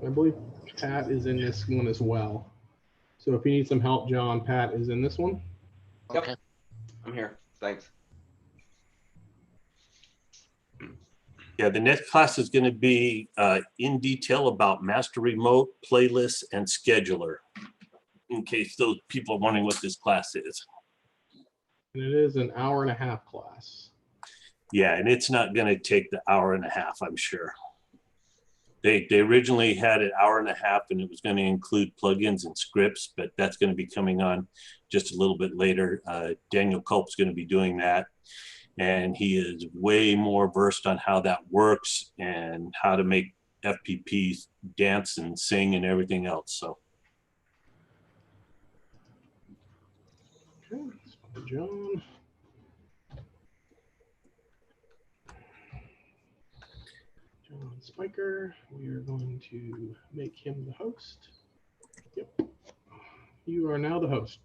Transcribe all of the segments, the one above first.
I believe Pat is in this one as well. So if you need some help, John, Pat is in this one. Okay. Yep. I'm here. Thanks. Yeah, the next class is going to be in detail about master remote, playlists, and scheduler, in case those people are wondering what this class is. And it is an hour-and-a-half class. Yeah, and it's not going to take the hour and a half, I'm sure. They originally had an hour and a half, and it was going to include plugins and scripts, but that's going to be coming on just a little bit later. Daniel Culp's going to be doing that, and he is way more versed on how that works and how to make FPPs dance and sing and everything else. So, Okay, let's find John. John Spiker. We are going to make him the host. Yep. You are now the host.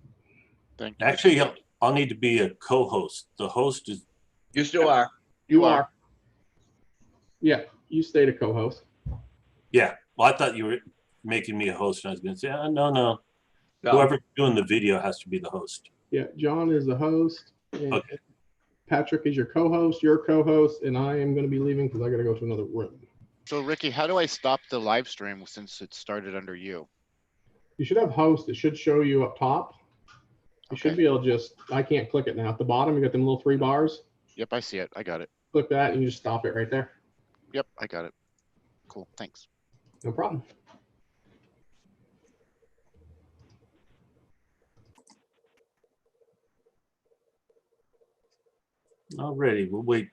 Thank you. actually, I'll need to be a co-host. The host is You still are. You are. Yeah, you stayed a co-host. yeah. Well, I thought you were making me a host, and I was going to say, no. No. Whoever's doing the video has to be the host. Yeah, John is the host. And Okay. Patrick is your co-host, and I am going to be leaving because I got to go to another room. So Ricky, how do I stop the live stream since it started under you? You should have host. It should show you up top. You should Okay. be able to just, I can't click it now. At the bottom, you got them little 3 bars. Yep, I see it. I got it. Click that and you just stop it right there. Yep, I got it. Cool. Thanks. No problem. Alrighty, we'll wait.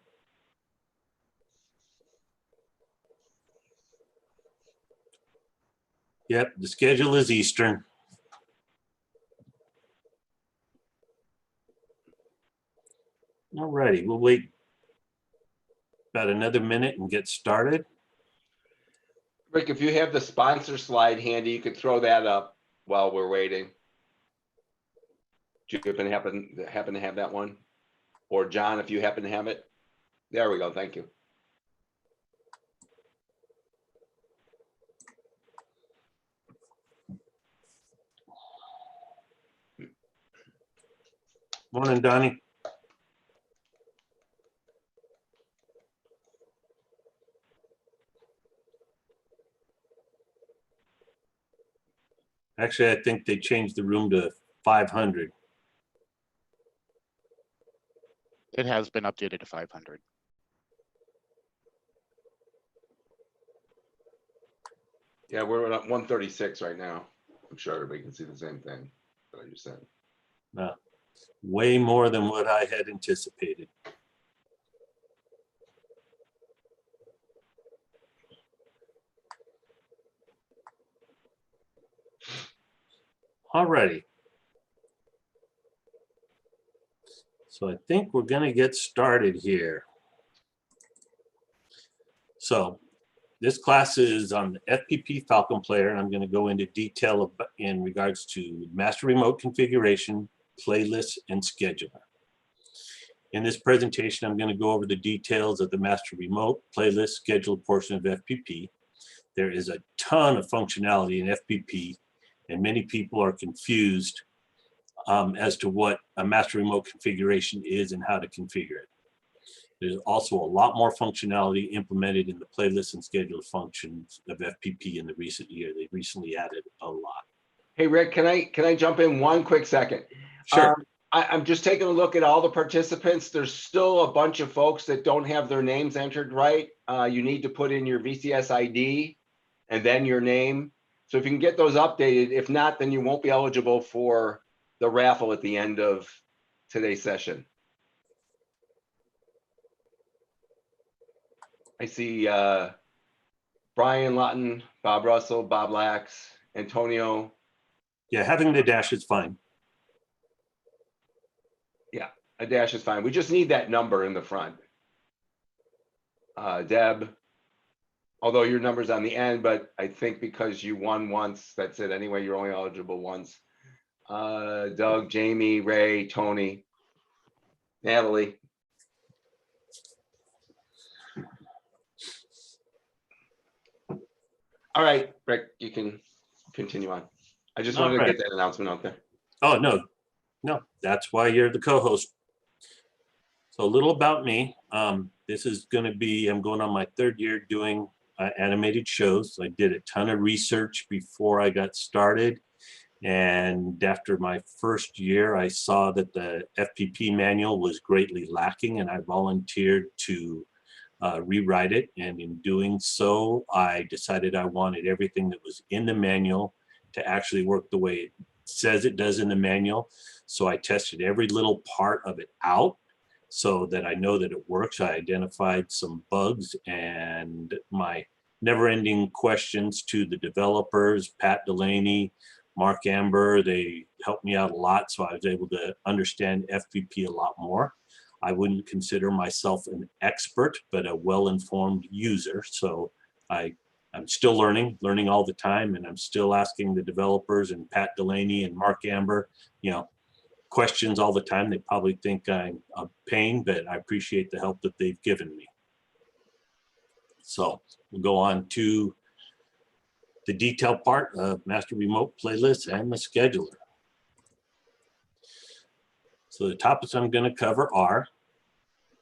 Yep, the schedule is Eastern. Alrighty, we'll wait about another minute and get started. Rick, if you have the sponsor slide handy, you could throw that up while we're waiting. Do you happen to have that one? Or John, if you happen to have it? There we go. Thank you. Morning, Donnie. Actually, I think they changed the room to 500. It has been updated to 500. Yeah, we're at 136 right now. I'm sure everybody can see the same thing that I just said. Way more than what I had anticipated. Alrighty. So I think we're going to get started here. So this class is on the FPP Falcon player, and I'm going to go into detail in regards to master remote configuration, playlists, and scheduler. In this presentation, I'm going to go over the details of the master remote, playlist, scheduler portion of FPP. There is a ton of functionality in FPP, and many people are confused as to what a master remote configuration is and how to configure it. There's also a lot more functionality implemented in the playlist and scheduler functions of FPP in the recent year. They recently added a lot. Hey, Rick, can I jump in 1 quick second? Sure. I'm just taking a look at all the participants. There's still a bunch of folks that don't have their names entered right. You need to put in your VCS ID and then your name. So if you can get those updated, if not, then you won't be eligible for the raffle at the end of today's session. I see Brian Lawton, Bob Russell, Bob Lax, Antonio. Yeah, having the dash is fine. Yeah, a dash is fine. We just need that number in the front. Deb, although your number's on the end, but I think because you won once, that's it. Anyway, you're only eligible once. Doug, Jamie, Ray, Tony, Natalie. All right, Rick, you can continue on. I just All wanted to right. get that announcement out there. Oh, no, that's why you're the co-host. So a little about me. This is going to be, I'm going on my 3rd year doing animated shows. I did a ton of research before I got started. And after my 1st year, I saw that the FPP manual was greatly lacking, and I volunteered to rewrite it. And in doing so, I decided I wanted everything that was in the manual to actually work the way it says it does in the manual. So I tested every little part of it out so that I know that it works. I identified some bugs, and my never-ending questions to the developers, Pat Delaney, Mark Amber, they helped me out a lot, so I was able to understand FPP a lot more. I wouldn't consider myself an expert, but a well-informed user. So I'm still learning all the time, and I'm still asking the developers and Pat Delaney and Mark Amber, questions all the time. They probably think I'm a pain, but I appreciate the help that they've given me. So we'll go on to the detailed part of master remote playlists and the scheduler. So the topics I'm going to cover are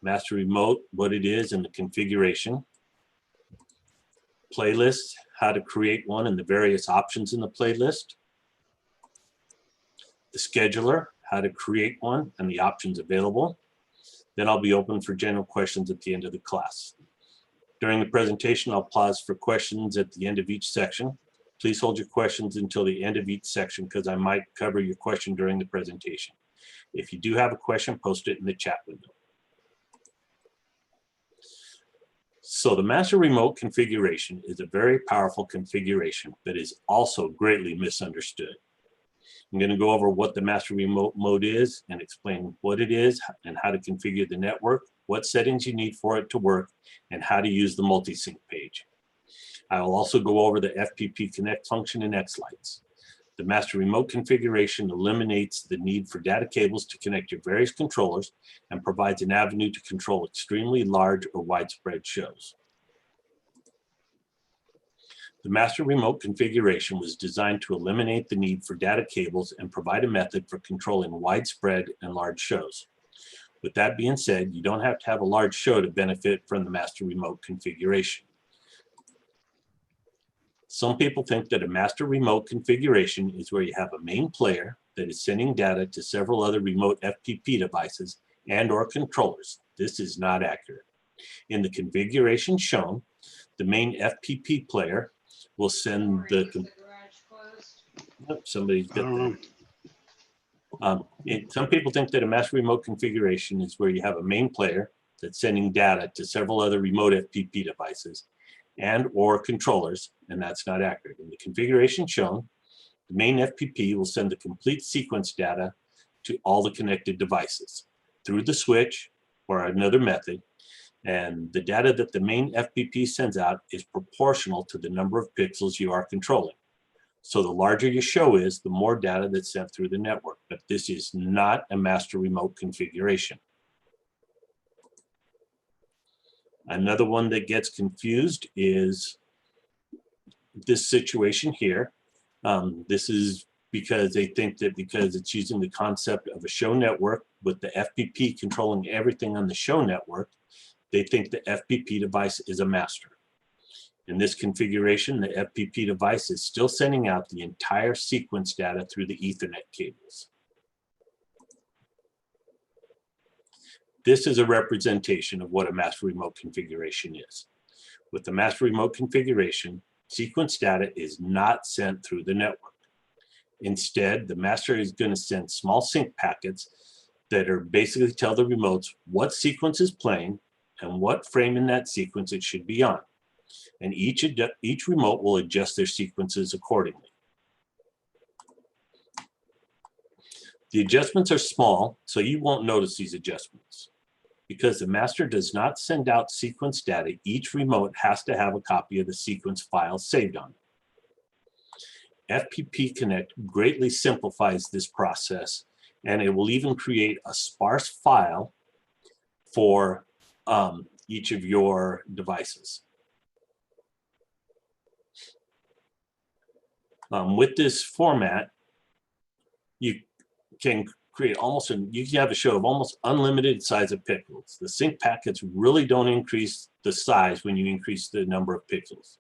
master remote, what it is and the configuration, playlists, how to create one and the various options in the playlist, the scheduler, how to create one and the options available. Then I'll be open for general questions at the end of the class. During the presentation, I'll pause for questions at the end of each section. Please hold your questions until the end of each section because I might cover your question during the presentation. If you do have a question, post it in the chat window. So the master remote configuration is a very powerful configuration that is also greatly misunderstood. I'm going to go over what the master remote mode is and explain what it is and how to configure the network, what settings you need for it to work, and how to use the multi-sync page. I will also go over the FPP Connect function in X-Lights. The master remote configuration eliminates the need for data cables to connect your various controllers and provides an avenue to control extremely large or widespread shows. The master remote configuration was designed to eliminate the need for data cables and provide a method for controlling widespread and large shows. With that being said, you don't have to have a large show to benefit from the master remote configuration. Some people think that a master remote configuration is where you have a main player that is sending data to several other remote FPP devices and or controllers. This is not accurate. In the configuration shown, the main FPP player will send the, somebody's got some people think that a master remote configuration is where you have a main player that's sending data to several other remote FPP devices and or controllers, and that's not accurate. In the configuration shown, the main FPP will send the complete sequence data to all the connected devices through the switch or another method, and the data that the main FPP sends out is proportional to the number of pixels you are controlling. So the larger your show is, the more data that's sent through the network, but this is not a master remote configuration. Another one that gets confused is this situation here. This is because they think that because it's using the concept of a show network with the FPP controlling everything on the show network, they think the FPP device is a master. In this configuration, the FPP device is still sending out the entire sequence data through the Ethernet cables. This is a representation of what a master remote configuration is. With the master remote configuration, sequence data is not sent through the network. Instead, the master is going to send small sync packets that are basically tell the remotes what sequence is playing and what frame in that sequence it should be on. And each remote will adjust their sequences accordingly. The adjustments are small, so you won't notice these adjustments. Because the master does not send out sequence data, each remote has to have a copy of the sequence file saved on it. FPP Connect greatly simplifies this process, and it will even create a sparse file for each of your devices. With this format, you can create you can have a show of almost unlimited size of pixels. The sync packets really don't increase the size when you increase the number of pixels.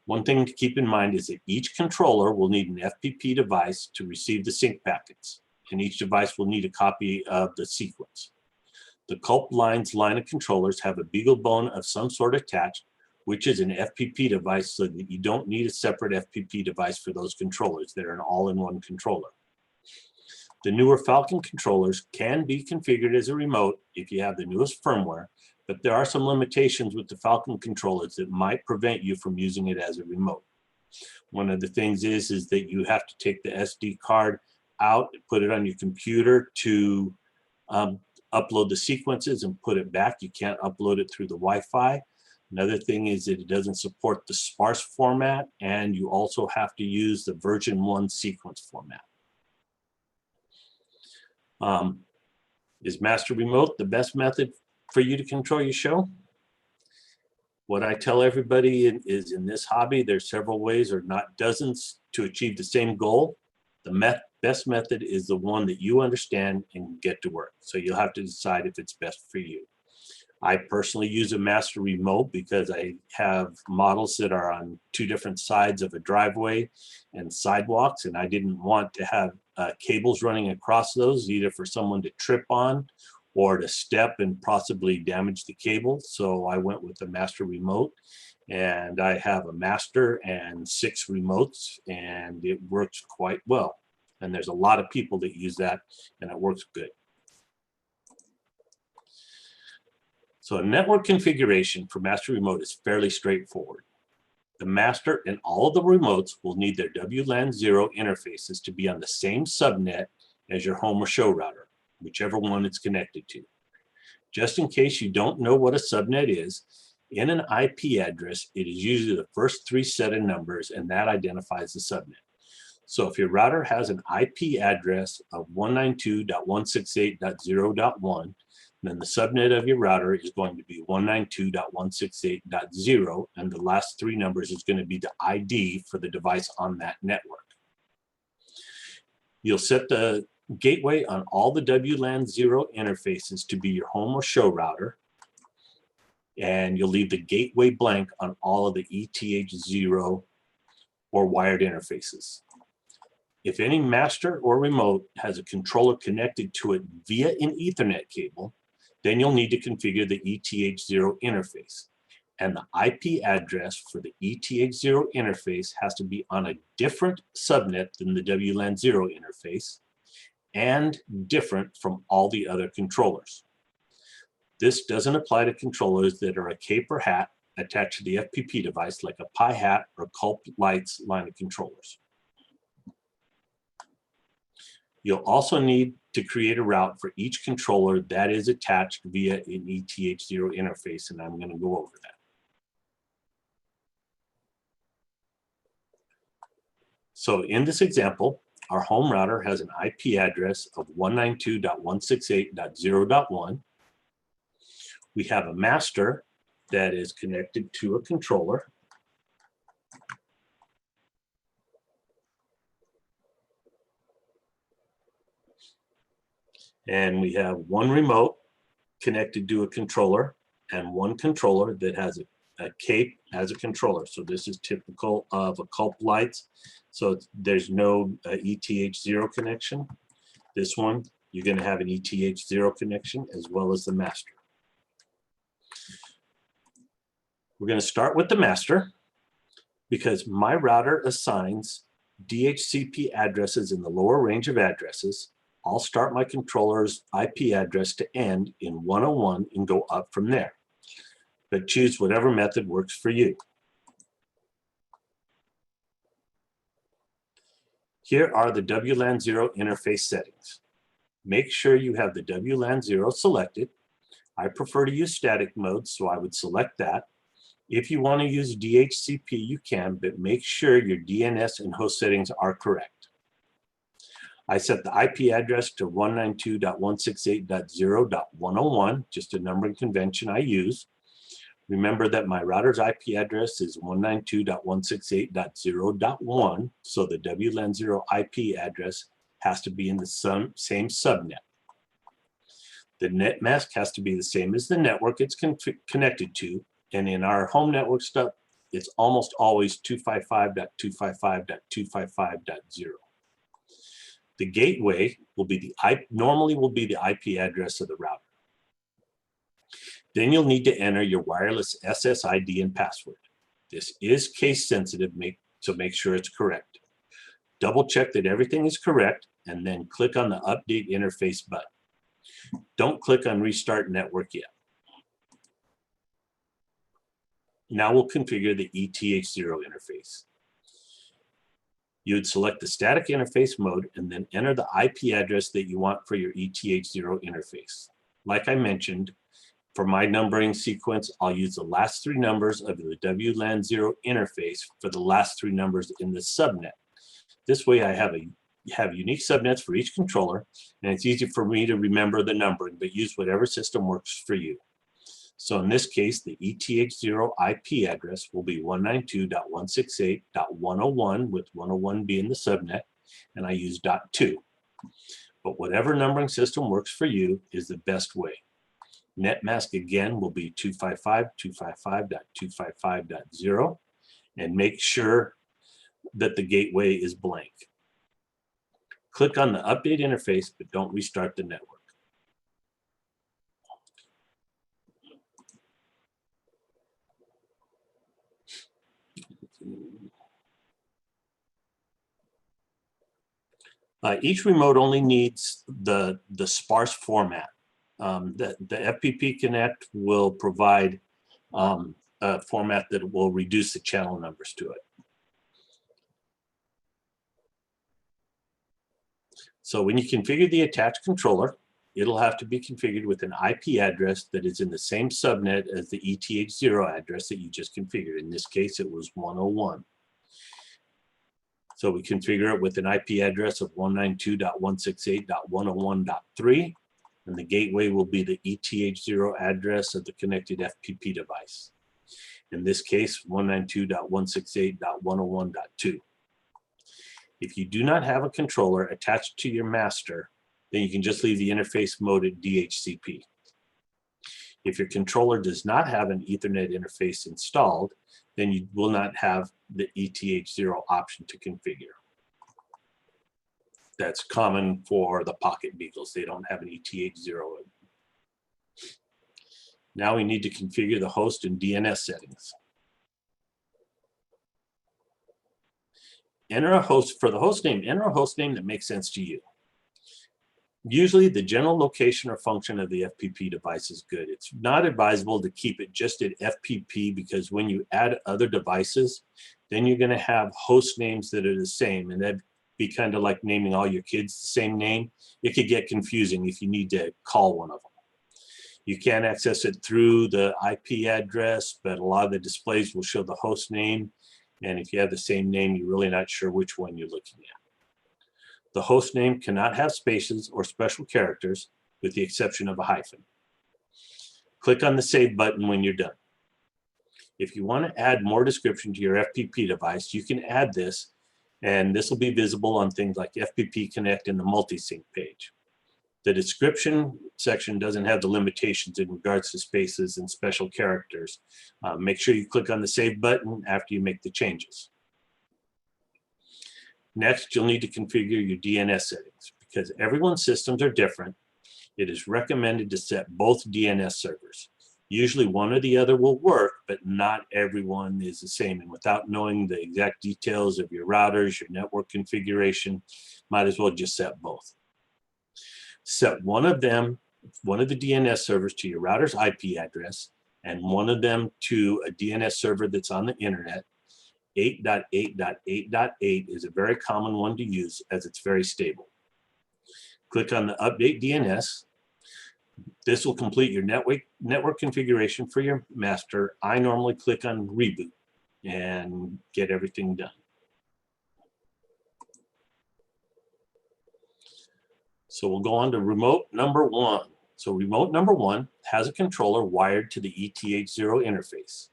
One thing to keep in mind is that each controller will need an FPP device to receive the sync packets, and each device will need a copy of the sequence. The CULP line of controllers have a beagle bone of some sort attached, which is an FPP device, so that you don't need a separate FPP device for those controllers. They're an all-in-one controller. The newer Falcon controllers can be configured as a remote if you have the newest firmware, but there are some limitations with the Falcon controllers that might prevent you from using it as a remote. One of the things is that you have to take the SD card out, put it on your computer to upload the sequences and put it back. You can't upload it through the Wi-Fi. Another thing is that it doesn't support the sparse format, and you also have to use the version 1 sequence format. Is master remote the best method for you to control your show? What I tell everybody is, in this hobby, there's several ways, or not dozens, to achieve the same goal. The best method is the one that you understand and get to work. So you'll have to decide if it's best for you. I personally use a master remote because I have models that are on 2 different sides of a driveway and sidewalks, and I didn't want to have cables running across those, either for someone to trip on or to step and possibly damage the cable. So I went with a master remote, and I have a master and 6 remotes, and it works quite well. And there's a lot of people that use that, and it works good. So a network configuration for master remote is fairly straightforward. The master and all of the remotes will need their WLAN 0 interfaces to be on the same subnet as your home or show router, whichever one it's connected to. Just in case you don't know what a subnet is, in an IP address, it is usually the first 3 set of numbers, and that identifies the subnet. So if your router has an IP address of 192.168.0.1, then the subnet of your router is going to be 192.168.0, and the last 3 numbers is going to be the ID for the device on that network. You'll set the gateway on all the WLAN 0 interfaces to be your home or show router, and you'll leave the gateway blank on all of the ETH0 or wired interfaces. If any master or remote has a controller connected to it via an Ethernet cable, then you'll need to configure the ETH0 interface. And the IP address for the ETH0 interface has to be on a different subnet than the WLAN 0 interface, and different from all the other controllers. This doesn't apply to controllers that are a cape or hat attached to the FPP device, like a Pi Hat or CULP Lights line of controllers. You'll also need to create a route for each controller that is attached via an ETH0 interface, and I'm going to go over that. So in this example, our home router has an IP address of 192.168.0.1. We have a master that is connected to a controller. And we have 1 remote connected to a controller, and 1 controller that has a cape as a controller. So this is typical of a CULP Lights. So there's no ETH0 connection. This one, you're going to have an ETH0 connection as well as the master. We're going to start with the master because my router assigns DHCP addresses in the lower range of addresses. I'll start my controller's IP address to end in 101 and go up from there. But choose whatever method works for you. Here are the WLAN 0 interface settings. Make sure you have the WLAN 0 selected. I prefer to use static mode, so I would select that. If you want to use DHCP, you can, but make sure your DNS and host settings are correct. I set the IP address to 192.168.0.101, just a numbering convention I use. Remember that my router's IP address is 192.168.0.1, so the WLAN 0 IP address has to be in the same subnet. The net mask has to be the same as the network it's connected to, and in our home network stuff, it's almost always 255.255.255.0. The gateway will be normally the IP address of the router. Then you'll need to enter your wireless SSID and password. This is case sensitive, so make sure it's correct. Double check that everything is correct, and then click on the Update Interface button. Don't click on Restart Network yet. Now we'll configure the ETH0 interface. You would select the static interface mode and then enter the IP address that you want for your ETH0 interface. Like I mentioned, for my numbering sequence, I'll use the last 3 numbers of the WLAN 0 interface for the last 3 numbers in the subnet. This way I have unique subnets for each controller, and it's easy for me to remember the numbering, but use whatever system works for you. So in this case, the ETH0 IP address will be 192.168.101, with 101 being the subnet, and I use .2. But whatever numbering system works for you is the best way. Netmask again will be 255.255.255.0, and make sure that the gateway is blank. Click on the Update Interface, but don't restart the network. Each remote only needs the sparse format. The FPP Connect will provide a format that will reduce the channel numbers to it. So when you configure the attached controller, it'll have to be configured with an IP address that is in the same subnet as the ETH0 address that you just configured. In this case, it was 101. So we configure it with an IP address of 192.168.101.3, and the gateway will be the ETH0 address of the connected FPP device. In this case, 192.168.101.2. If you do not have a controller attached to your master, then you can just leave the interface mode at DHCP. If your controller does not have an Ethernet interface installed, then you will not have the ETH0 option to configure. That's common for the Pocket Beagles. They don't have an ETH0. Now we need to configure the host and DNS settings. Enter a host for the host name. Enter a host name that makes sense to you. Usually the general location or function of the FPP device is good. It's not advisable to keep it just at FPP, because when you add other devices, then you're going to have host names that are the same, and that'd be kind of like naming all your kids the same name. It could get confusing if you need to call one of them. You can access it through the IP address, but a lot of the displays will show the host name, and if you have the same name, you're really not sure which one you're looking at. The host name cannot have spaces or special characters, with the exception of a hyphen. Click on the Save button when you're done. If you want to add more description to your FPP device, you can add this, and this will be visible on things like FPP Connect in the multi-sync page. The description section doesn't have the limitations in regards to spaces and special characters. Make sure you click on the Save button after you make the changes. Next, you'll need to configure your DNS settings. Because everyone's systems are different, it is recommended to set both DNS servers. Usually one or the other will work, but not everyone is the same. And without knowing the exact details of your routers, your network configuration, might as well just set both. Set one of the DNS servers to your router's IP address, and one of them to a DNS server that's on the internet. 8.8.8.8 is a very common one to use, as it's very stable. Click on the Update DNS. This will complete your network configuration for your master. I normally click on Reboot and get everything done. So we'll go on to remote number 1. So remote number 1 has a controller wired to the ETH0 interface.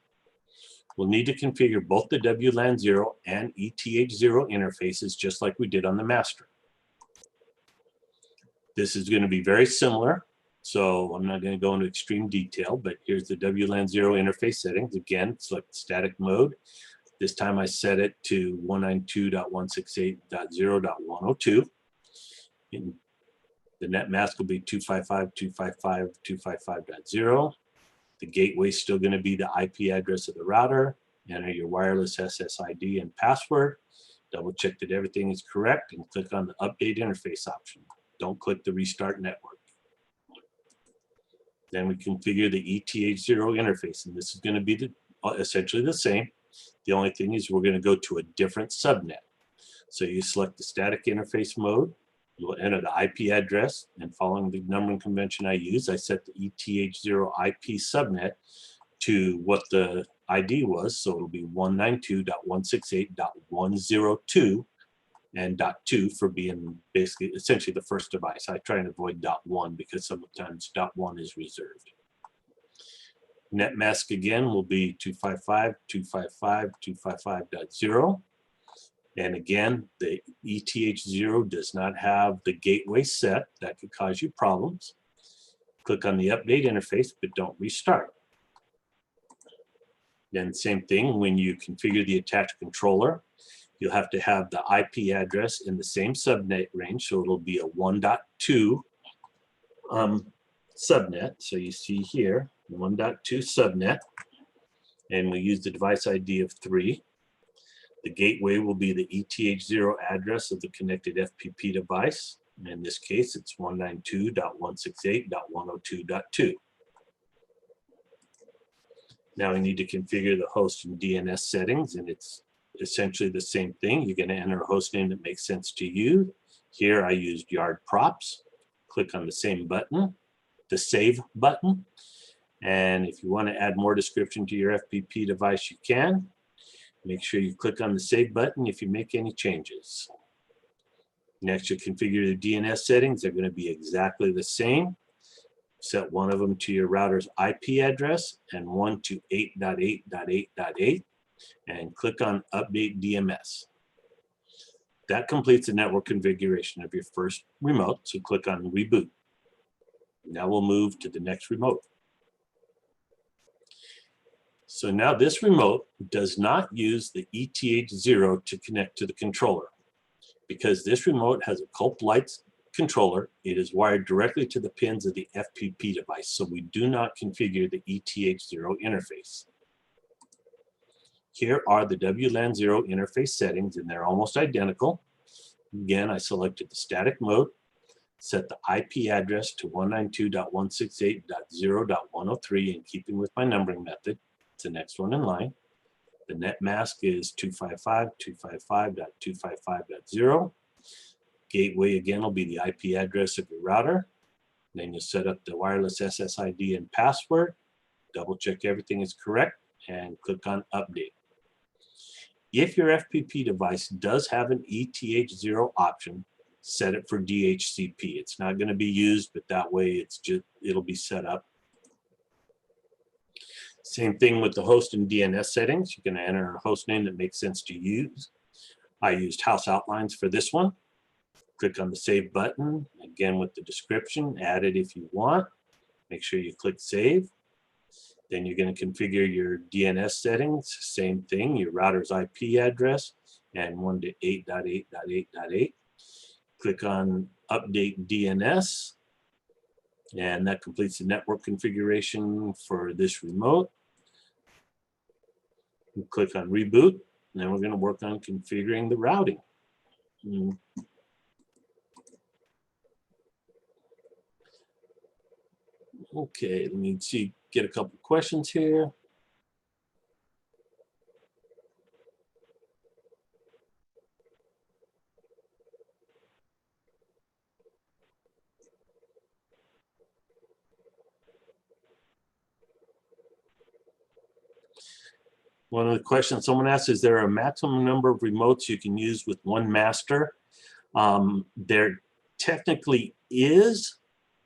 We'll need to configure both the WLAN 0 and ETH0 interfaces just like we did on the master. This is going to be very similar, so I'm not going to go into extreme detail, but here's the WLAN 0 interface settings. Again, select static mode. This time I set it to 192.168.0.102. The net mask will be 255.255.255.0. The gateway is still going to be the IP address of the router. Enter your wireless SSID and password. Double check that everything is correct and click on the update interface option. Don't click the restart network. Then we configure the ETH0 interface, and this is going to be essentially the same. The only thing is we're going to go to a different subnet. So you select the static interface mode. You'll enter the IP address, and following the numbering convention I use, I set the ETH0 IP subnet to what the ID was. So it'll be 192.168.102 and .2 for being basically essentially the first device. I try and avoid .1 because sometimes .1 is reserved. Net mask again will be 255.255.255.0. And again, the ETH0 does not have the gateway set. That could cause you problems. Click on the update interface, but don't restart. Then same thing, when you configure the attached controller, you'll have to have the IP address in the same subnet range. So it'll be a 1.2 subnet. So you see here, 1.2 subnet. And we use the device ID of 3. The gateway will be the ETH0 address of the connected FPP device. In this case, it's 192.168.102.2. Now we need to configure the host and DNS settings, and it's essentially the same thing. You're going to enter a host name that makes sense to you. Here I used yard props. Click on the same button, the save button. And if you want to add more description to your FPP device, you can. Make sure you click on the save button if you make any changes. Next, you configure the DNS settings. They're going to be exactly the same. Set one of them to your router's IP address and one to 8.8.8.8 and click on Update DMS. That completes the network configuration of your first remote, so click on Reboot. Now we'll move to the next remote. So now this remote does not use the ETH0 to connect to the controller. Because this remote has a CULP Lights controller, it is wired directly to the pins of the FPP device, so we do not configure the ETH0 interface. Here are the WLAN 0 interface settings, and they're almost identical. Again, I selected the static mode, set the IP address to 192.168.0.103 in keeping with my numbering method. It's the next one in line. The net mask is 255.255.255.0. Gateway again will be the IP address of your router. Then you'll set up the wireless SSID and password. Double check everything is correct and click on Update. If your FPP device does have an ETH0 option, set it for DHCP. It's not going to be used, but that way it'll be set up. Same thing with the host and DNS settings. You're going to enter a host name that makes sense to use. I used House Outlines for this one. Click on the Save button. Again, with the description, add it if you want. Make sure you click Save. Then you're going to configure your DNS settings. Same thing, your router's IP address and 1 to 8.8.8.8. Click on Update DNS. And that completes the network configuration for this remote. You click on Reboot. And then we're going to work on configuring the routing. Okay, let me see, get a couple questions here. One of the questions someone asked, is there a maximum number of remotes you can use with one master? There technically is,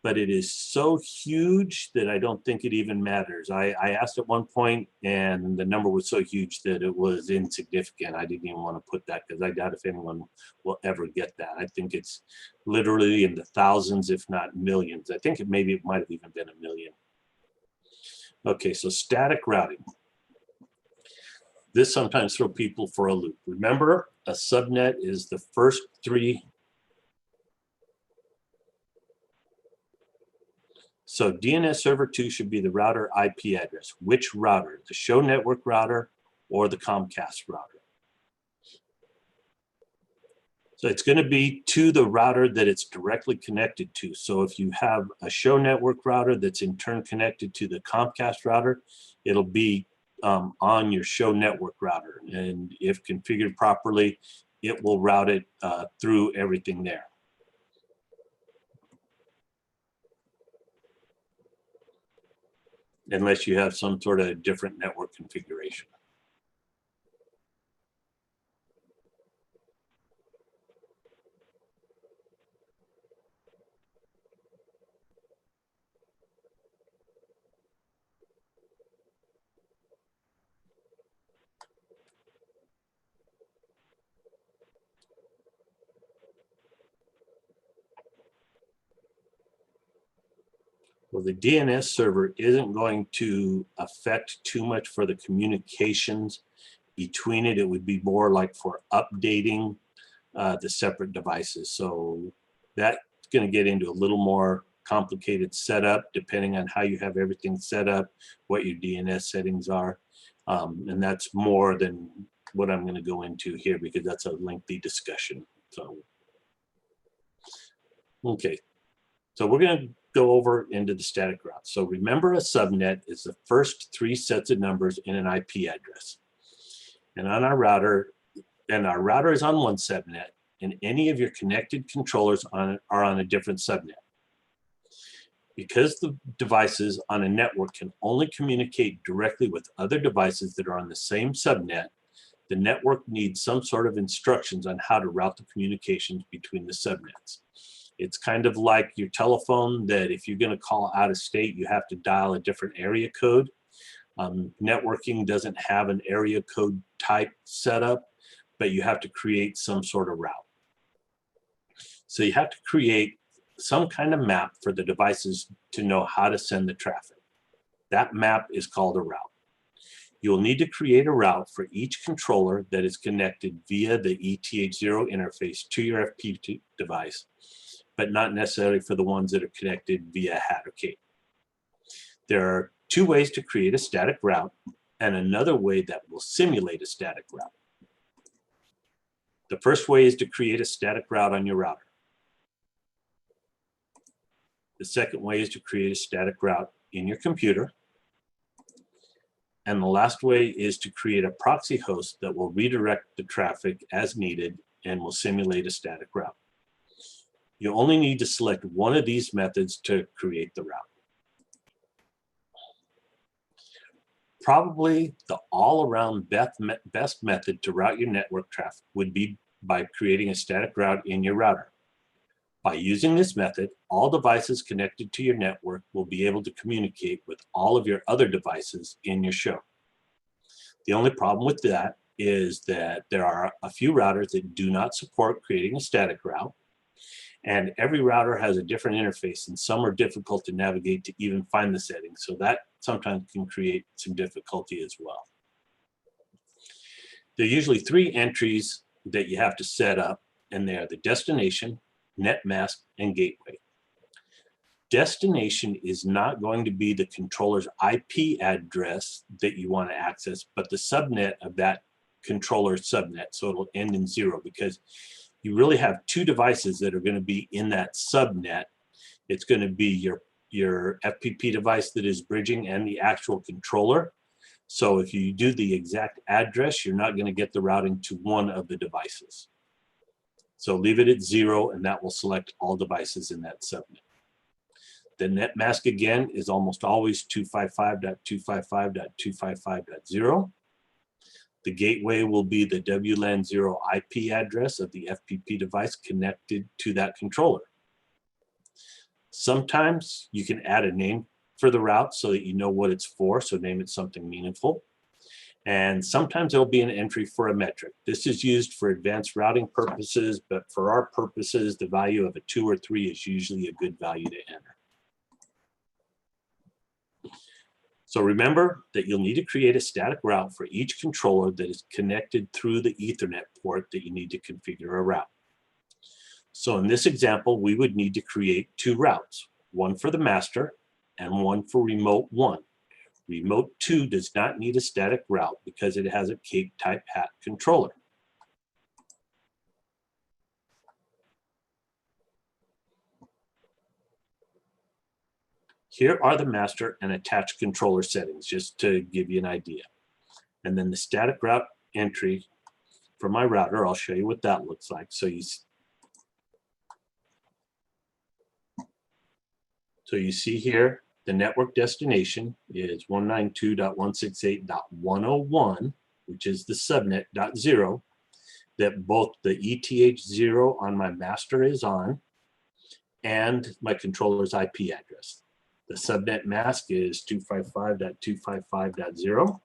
but it is so huge that I don't think it even matters. I asked at one point, and the number was so huge that it was insignificant. I didn't even want to put that because I doubt if anyone will ever get that. I think it's literally in the thousands, if not millions. I think maybe it might have even been a million. Okay, so static routing. This sometimes throws people for a loop. Remember, a subnet is the first three. So DNS server 2 should be the router IP address. Which router? The show network router or the Comcast router? So it's going to be to the router that it's directly connected to. So if you have a show network router that's in turn connected to the Comcast router, it'll be on your show network router. And if configured properly, it will route it through everything there. Unless you have some sort of different network configuration. Well, the DNS server isn't going to affect too much for the communications between it. It would be more like for updating the separate devices. So that's going to get into a little more complicated setup depending on how you have everything set up, what your DNS settings are. And that's more than what I'm going to go into here because that's a lengthy discussion. So, okay. So we're going to go over into the static route. So remember, a subnet is the first three sets of numbers in an IP address. And on our router, and our router is on one subnet, and any of your connected controllers are on a different subnet. Because the devices on a network can only communicate directly with other devices that are on the same subnet, the network needs some sort of instructions on how to route the communications between the subnets. It's kind of like your telephone that if you're going to call out of state, you have to dial a different area code. Networking doesn't have an area code type setup, but you have to create some sort of route. So you have to create some kind of map for the devices to know how to send the traffic. That map is called a route. You'll need to create a route for each controller that is connected via the ETH0 interface to your FPP device, but not necessarily for the ones that are connected via HAT or CAPE. There are two ways to create a static route and another way that will simulate a static route. The first way is to create a static route on your router. The second way is to create a static route in your computer. And the last way is to create a proxy host that will redirect the traffic as needed and will simulate a static route. You only need to select one of these methods to create the route. Probably the all-around best method to route your network traffic would be by creating a static route in your router. By using this method, all devices connected to your network will be able to communicate with all of your other devices in your show. The only problem with that is that there are a few routers that do not support creating a static route, and every router has a different interface, and some are difficult to navigate to even find the settings, so that sometimes can create some difficulty as well. There are usually three entries that you have to set up, and they are the destination, net mask, and gateway. Destination is not going to be the controller's IP address that you want to access, but the subnet of that controller's subnet. So it'll end in 0 because you really have two devices that are going to be in that subnet. It's going to be your FPP device that is bridging and the actual controller. So if you do the exact address, you're not going to get the routing to one of the devices. So leave it at 0, and that will select all devices in that subnet. The net mask again is almost always 255.255.255.0. The gateway will be the WLAN 0 IP address of the FPP device connected to that controller. Sometimes you can add a name for the route so that you know what it's for, so name it something meaningful. And sometimes there'll be an entry for a metric. This is used for advanced routing purposes, but for our purposes, the value of a 2 or 3 is usually a good value to enter. So remember that you'll need to create a static route for each controller that is connected through the Ethernet port that you need to configure a route. So in this example, we would need to create 2 routes, one for the master and one for remote 1. Remote 2 does not need a static route because it has a Cape type hat controller. Here are the master and attached controller settings, just to give you an idea. And then the static route entry for my router, I'll show you what that looks like. So you see here, the network destination is 192.168.101, which is the subnet .0 that both the ETH0 on my master is on and my controller's IP address. The subnet mask is 255.255.0.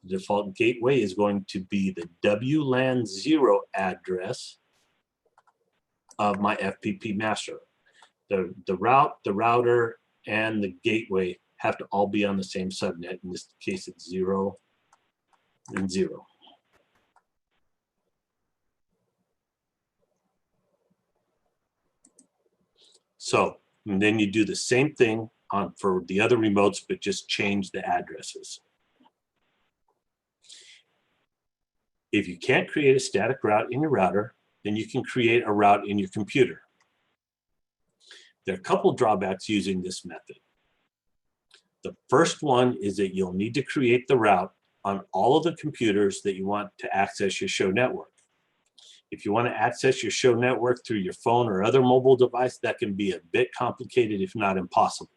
The default gateway is going to be the WLAN 0 address of my FPP master. The route, the router, and the gateway have to all be on the same subnet. In this case, it's 0 and 0. So, and then you do the same thing for the other remotes, but just change the addresses. If you can't create a static route in your router, then you can create a route in your computer. There are a couple drawbacks using this method. The first one is that you'll need to create the route on all of the computers that you want to access your show network. If you want to access your show network through your phone or other mobile device, that can be a bit complicated, if not impossible.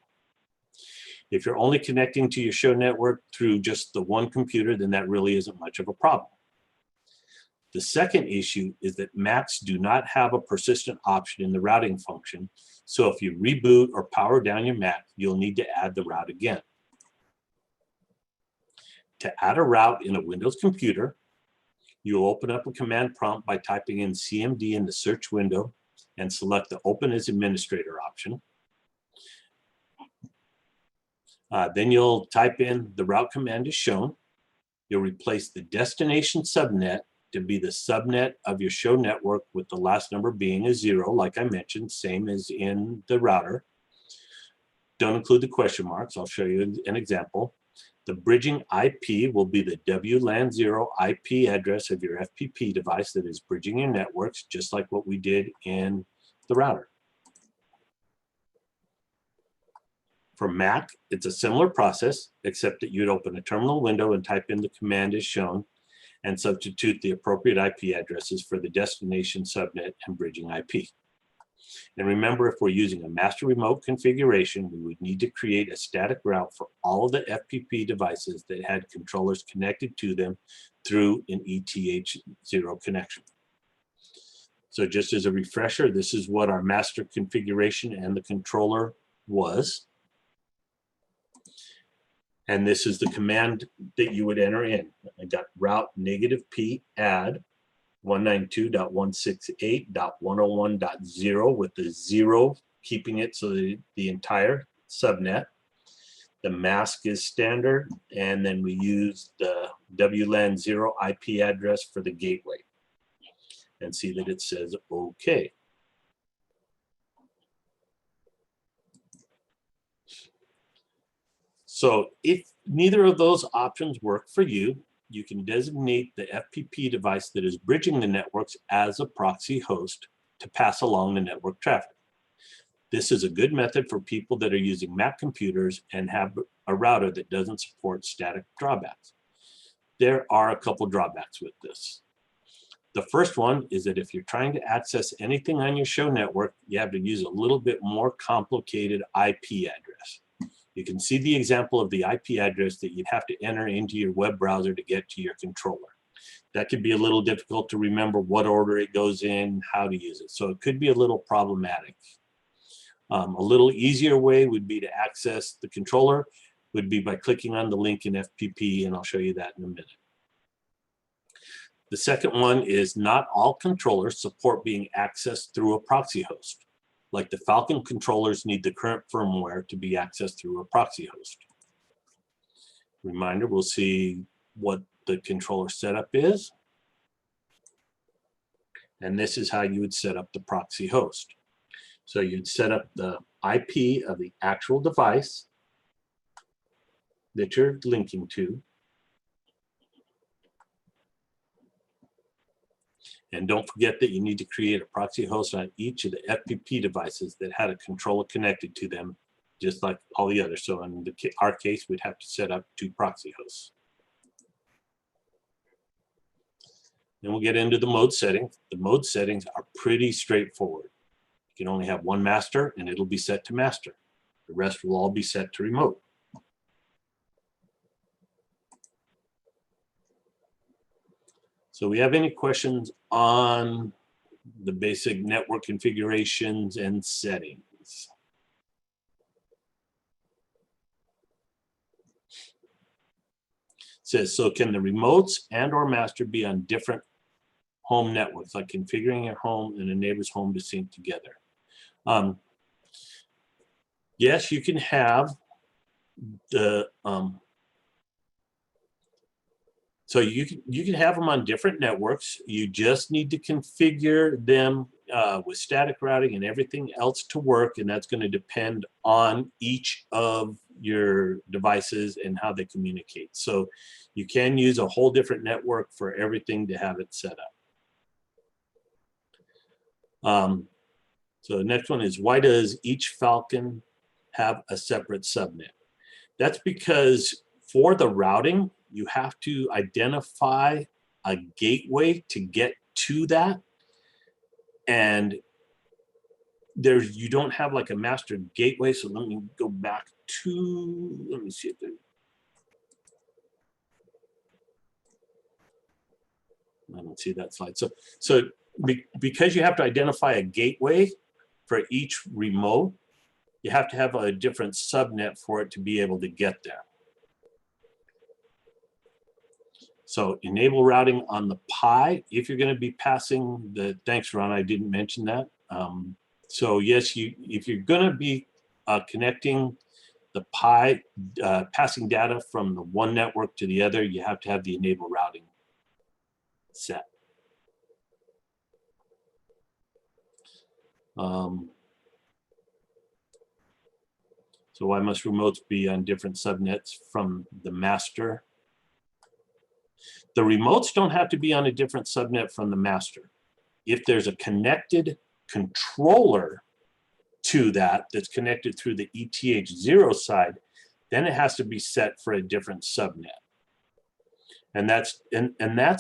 If you're only connecting to your show network through just the one computer, then that really isn't much of a problem. The second issue is that Macs do not have a persistent option in the routing function. So if you reboot or power down your Mac, you'll need to add the route again. To add a route in a Windows computer, you'll open up a command prompt by typing in CMD in the search window and select the Open as Administrator option. Then you'll type in the route command as shown. You'll replace the destination subnet to be the subnet of your show network with the last number being a 0, like I mentioned, same as in the router. Don't include the question marks. I'll show you an example. The bridging IP will be the WLAN 0 IP address of your FPP device that is bridging your networks, just like what we did in the router. For Mac, it's a similar process, except that you'd open a terminal window and type in the command as shown and substitute the appropriate IP addresses for the destination subnet and bridging IP. And remember, if we're using a master remote configuration, we would need to create a static route for all of the FPP devices that had controllers connected to them through an ETH0 connection. So just as a refresher, this is what our master configuration and the controller was. And this is the command that you would enter in. I got route -p add 192.168.101.0 with the 0 keeping it so that the entire subnet. The mask is standard, and then we use the WLAN 0 IP address for the gateway. And see that it says OK. So if neither of those options work for you, you can designate the FPP device that is bridging the networks as a proxy host to pass along the network traffic. This is a good method for people that are using Mac computers and have a router that doesn't support static drawbacks. There are a couple drawbacks with this. The first one is that if you're trying to access anything on your show network, you have to use a little bit more complicated IP address. You can see the example of the IP address that you'd have to enter into your web browser to get to your controller. That could be a little difficult to remember what order it goes in, how to use it. So it could be a little problematic. A little easier way would be to access the controller, would be by clicking on the link in FPP, and I'll show you that in a minute. The second one is not all controllers support being accessed through a proxy host. Like the Falcon controllers need the current firmware to be accessed through a proxy host. Reminder, we'll see what the controller setup is. And this is how you would set up the proxy host. So you'd set up the IP of the actual device that you're linking to. And don't forget that you need to create a proxy host on each of the FPP devices that had a controller connected to them, just like all the others. So in our case, we'd have to set up 2 proxy hosts. Then we'll get into the mode settings. The mode settings are pretty straightforward. You can only have 1 master, and it'll be set to master. The rest will all be set to remote. So we have any questions on the basic network configurations and settings? It says, so can the remotes and or master be on different home networks, like configuring your home and a neighbor's home to sync together? Yes, you can have the so you can have them on different networks. You just need to configure them with static routing and everything else to work, and that's going to depend on each of your devices and how they communicate. So you can use a whole different network for everything to have it set up. So the next one is, why does each Falcon have a separate subnet? That's because for the routing, you have to identify a gateway to get to that. And you don't have like a master gateway. So let me go back to, let me see if I don't see that slide. So because you have to identify a gateway for each remote, you have to have a different subnet for it to be able to get there. So enable routing on the Pi, if you're going to be passing the, thanks Ron, I didn't mention that. So yes, if you're going to be connecting the Pi, passing data from the one network to the other, you have to have the enable routing set. So why must remotes be on different subnets from the master? The remotes don't have to be on a different subnet from the master. If there's a connected controller to that that's connected through the ETH0 side, then it has to be set for a different subnet. And that's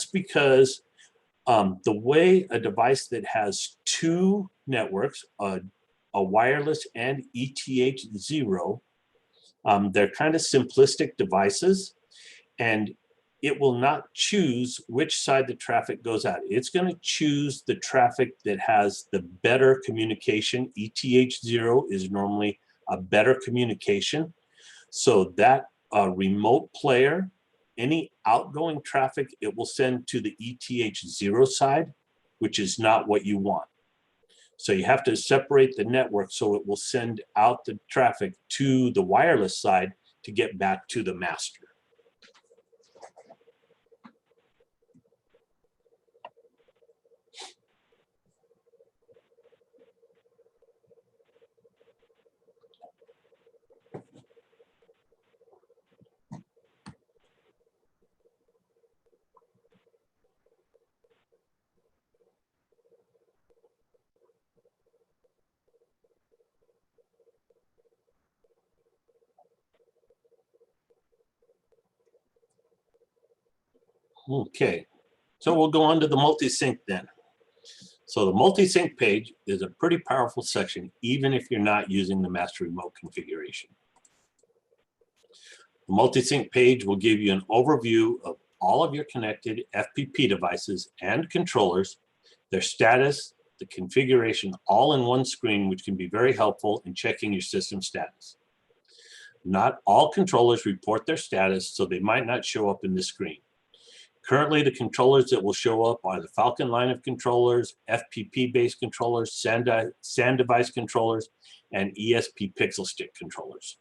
because the way a device that has 2 networks, a wireless and ETH0, they're kind of simplistic devices, and it will not choose which side the traffic goes out. It's going to choose the traffic that has the better communication. ETH0 is normally a better communication. So that remote player, any outgoing traffic, it will send to the ETH0 side, which is not what you want. So you have to separate the network so it will send out the traffic to the wireless side to get back to the master. Okay, so we'll go on to the multi-sync then. So the multi-sync page is a pretty powerful section, even if you're not using the master remote configuration. The multi-sync page will give you an overview of all of your connected FPP devices and controllers, their status, the configuration all in one screen, which can be very helpful in checking your system status. Not all controllers report their status, so they might not show up in this screen. Currently, the controllers that will show up are the Falcon line of controllers, FPP-based controllers, SAN device controllers, and ESP pixel stick controllers.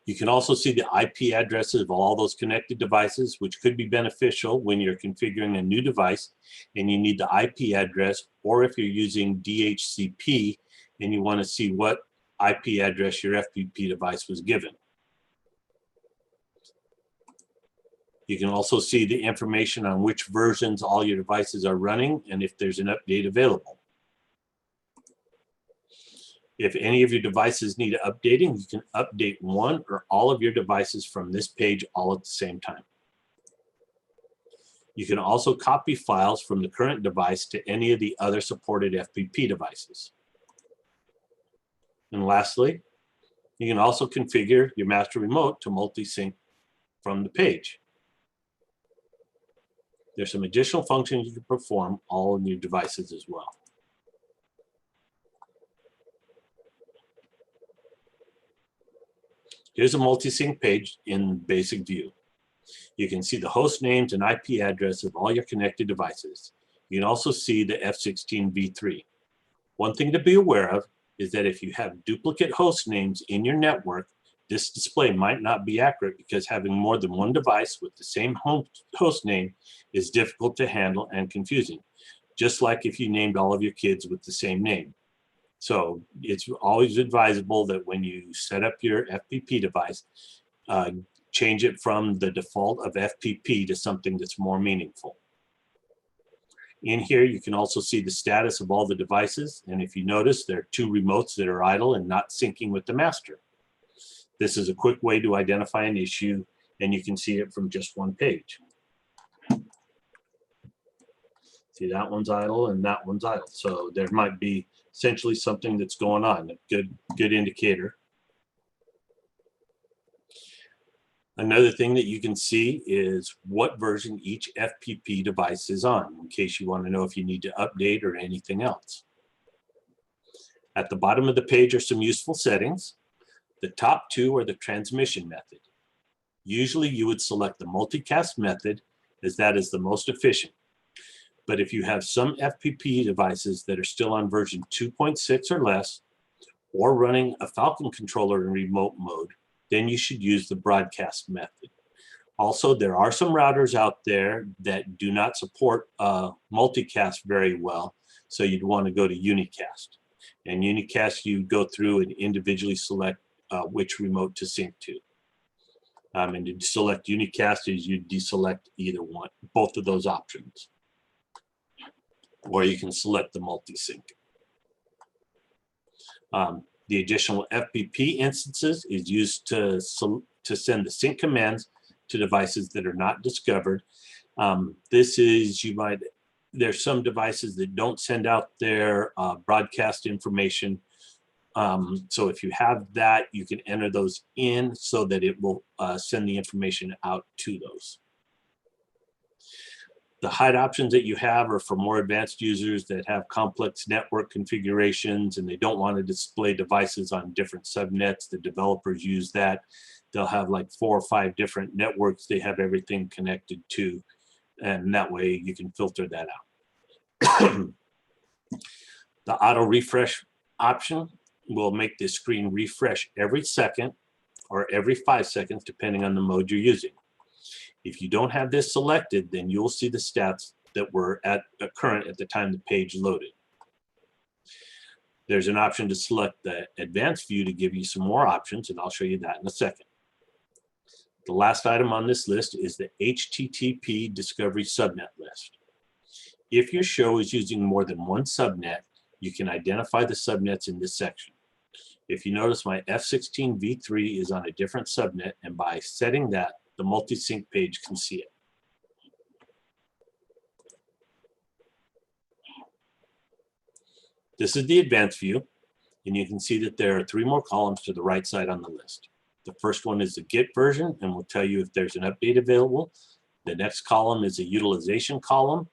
You can also see the IP addresses of all those connected devices, which could be beneficial when you're configuring a new device and you need the IP address, or if you're using DHCP and you want to see what IP address your FPP device was given. You can also see the information on which versions all your devices are running and if there's an update available. If any of your devices need updating, you can update one or all of your devices from this page all at the same time. You can also copy files from the current device to any of the other supported FPP devices. And lastly, you can also configure your master remote to multi-sync from the page. There's some additional functions you can perform all in your devices as well. Here's a multi-sync page in basic view. You can see the host names and IP address of all your connected devices. You can also see the F16v3. One thing to be aware of is that if you have duplicate host names in your network, this display might not be accurate because having more than one device with the same host name is difficult to handle and confusing, just like if you named all of your kids with the same name. So it's always advisable that when you set up your FPP device, change it from the default of FPP to something that's more meaningful. In here, you can also see the status of all the devices. And if you notice, there are two remotes that are idle and not syncing with the master. This is a quick way to identify an issue, and you can see it from just one page. See, that one's idle and that one's idle. So there might be essentially something that's going on, a good indicator. Another thing that you can see is what version each FPP device is on, in case you want to know if you need to update or anything else. At the bottom of the page are some useful settings. The top two are the transmission method. Usually you would select the multicast method, as that is the most efficient. But if you have some FPP devices that are still on version 2.6 or less, or running a Falcon controller in remote mode, then you should use the broadcast method. Also, there are some routers out there that do not support multicast very well, so you'd want to go to unicast. And unicast, you go through and individually select which remote to sync to. And to select unicast is you deselect either one, both of those options. Or you can select the multi-sync. The additional FPP instances is used to send the sync commands to devices that are not discovered. This is, there's some devices that don't send out their broadcast information. So if you have that, you can enter those in so that it will send the information out to those. The hide options that you have are for more advanced users that have complex network configurations and they don't want to display devices on different subnets. The developers use that. They'll have like 4 or 5 different networks they have everything connected to, and that way you can filter that out. The auto refresh option will make the screen refresh every second or every 5 seconds, depending on the mode you're using. If you don't have this selected, then you'll see the stats that were current at the time the page loaded. There's an option to select the advanced view to give you some more options, and I'll show you that in a second. The last item on this list is the HTTP Discovery Subnet list. If your show is using more than one subnet, you can identify the subnets in this section. If you notice, my F16v3 is on a different subnet, and by setting that, the multi-sync page can see it. This is the advanced view, and you can see that there are 3 more columns to the right side on the list. The first one is the Git version, and will tell you if there's an update available. The next column is a utilization column,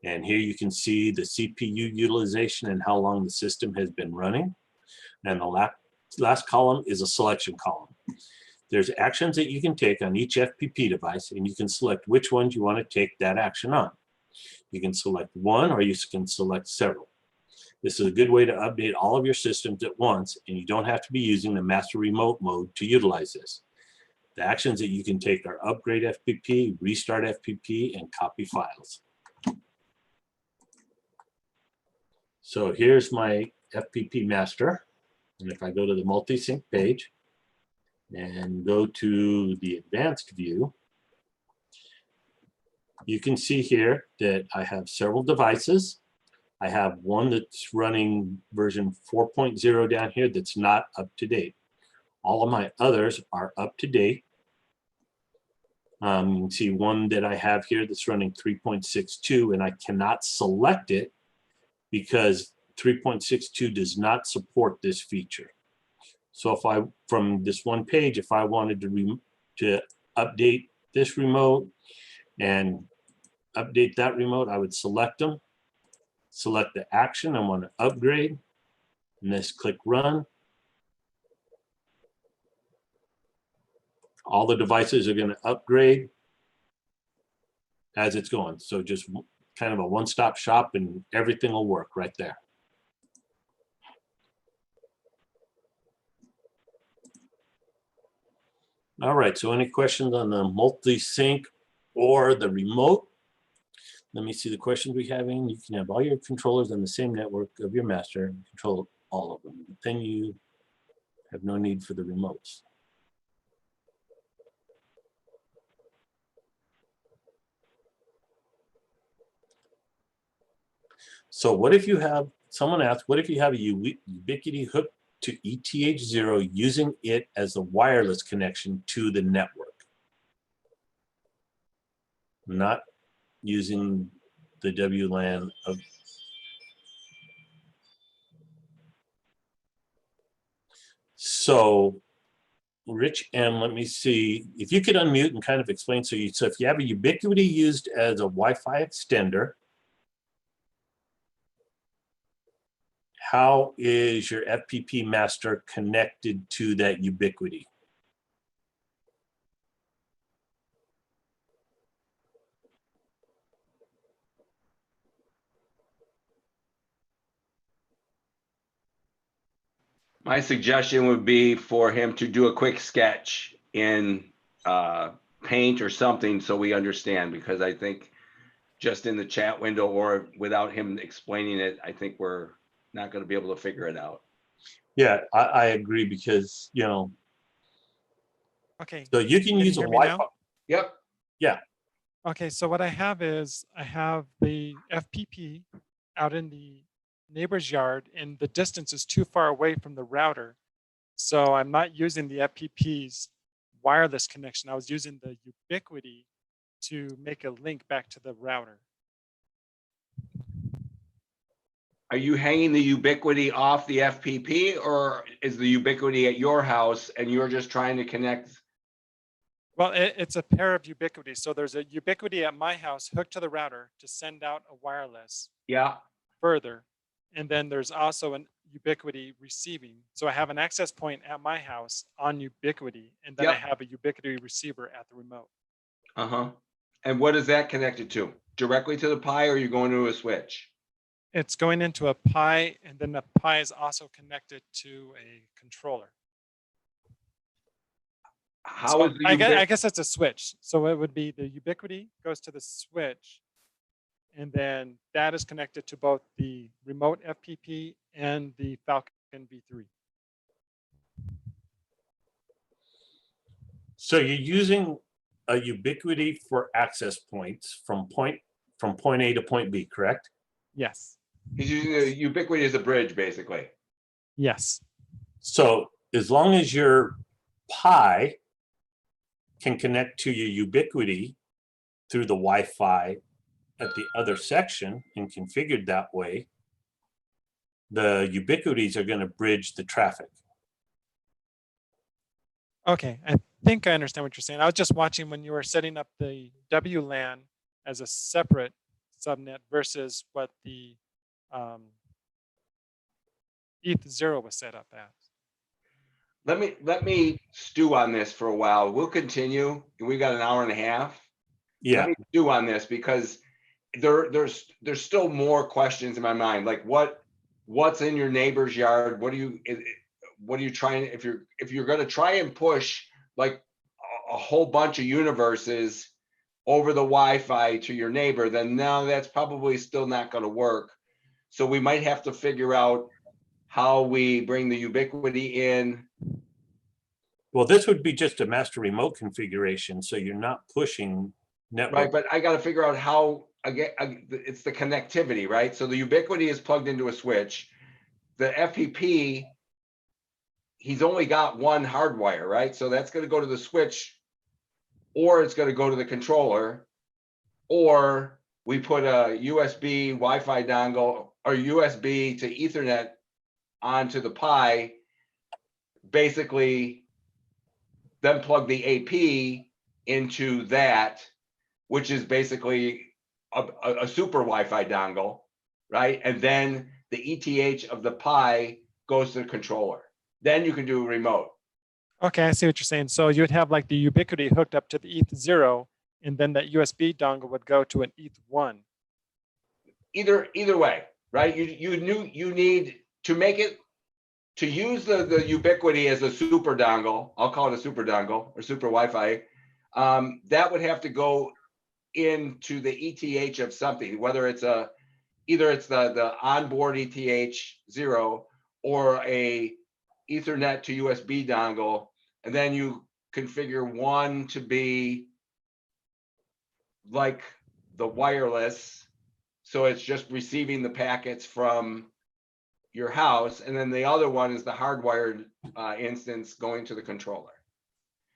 And here you can see the CPU utilization and how long the system has been running. And the last column is a selection column. There's actions that you can take on each FPP device, and you can select which ones you want to take that action on. You can select one, or you can select several. This is a good way to update all of your systems at once, and you don't have to be using the master remote mode to utilize this. The actions that you can take are upgrade FPP, restart FPP, and copy files. So here's my FPP master. And if I go to the multi-sync page and go to the advanced view, you can see here that I have several devices. I have one that's running version 4.0 down here that's not up to date. All of my others are up to date. You can see one that I have here that's running 3.62, and I cannot select it because 3.62 does not support this feature. So if I, from this one page, if I wanted to update this remote and update that remote, I would select them, select the action I want to upgrade, and just click run. All the devices are going to upgrade as it's going. So just kind of a one-stop shop, and everything will work right there. All right, so any questions on the multi-sync or the remote? Let me see the questions we're having. You can have all your controllers on the same network of your master and control all of them. Then you have no need for the remotes. So what if you have, someone asked, what if you have a Ubiquiti hooked to ETH0 using it as a wireless connection to the network? Not using the WLAN of. So Rich M, let me see if you could unmute and kind of explain. So if you have a Ubiquiti used as a Wi-Fi extender, how is your FPP master connected to that Ubiquiti? My suggestion would be for him to do a quick sketch in Paint or something so we understand, because I think just in the chat window or without him explaining it, I think we're not going to be able to figure it out. Yeah, I agree, because, you know. Okay. So you can use a Wi-Fi. Yep. Yeah. Okay, so what I have is I have the FPP out in the neighbor's yard, and the distance is too far away from the router. So I'm not using the FPP's wireless connection. I was using the Ubiquiti to make a link back to the router. Are you hanging the Ubiquiti off the FPP, or is the Ubiquiti at your house and you're just trying to connect? Well, it's a pair of Ubiquiti. So there's a Ubiquiti at my house hooked to the router to send out a wireless Yeah. further. And then there's also an Ubiquiti receiving. So I have an access point at my house on Ubiquiti, and then I Yep. have a Ubiquiti receiver at the remote. Uh-huh. And what is that connected to? Directly to the Pi, or are you going to a switch? It's going into a Pi, and then the Pi is also connected to a controller. How So is the I guess it's a switch. So it would be the Ubiquiti goes to the switch, and then that is connected to both the remote FPP and the Falcon V3. So you're using a Ubiquiti for access points from point A to point B, correct? Yes. He's using the Ubiquiti as a bridge, basically. Yes. So as long as your Pi can connect to your Ubiquiti through the Wi-Fi at the other section and configured that way, the Ubiquitis are going to bridge the traffic. Okay, I think I understand what you're saying. I was just watching when you were setting up the WLAN as a separate subnet versus what the ETH0 was set up as. Let me stew on this for a while. We'll continue. We've got an hour and a half. Yeah, Let me stew on this because there's still more questions in my mind. Like what's in your neighbor's yard? What are you trying, if you're going to try and push like a whole bunch of universes over the Wi-Fi to your neighbor, then no, that's probably still not going to work. So we might have to figure out how we bring the ubiquity in. well, this would be just a master remote configuration, so you're not pushing network. Right, but I got to figure out how, again, it's the connectivity, right? So the ubiquity is plugged into a switch. The FPP, he's only got one hardwire, right? So that's going to go to the switch, or it's going to go to the controller, or we put a USB Wi-Fi dongle or USB to Ethernet onto the Pi, basically then plug the AP into that, which is basically a super Wi-Fi dongle, right? And then the ETH of the Pi goes to the controller. Then you can do a remote. Okay, I see what you're saying. So you would have like the ubiquity hooked up to the ETH0, and then that USB dongle would go to an ETH1. Either way, right? You need to make it, to use the ubiquity as a super dongle. I'll call it a super dongle or super Wi-Fi. That would have to go into the ETH of something, whether it's either it's the onboard ETH0 or a Ethernet to USB dongle, and then you configure one to be like the wireless, so it's just receiving the packets from your house, and then the other one is the hardwired instance going to the controller.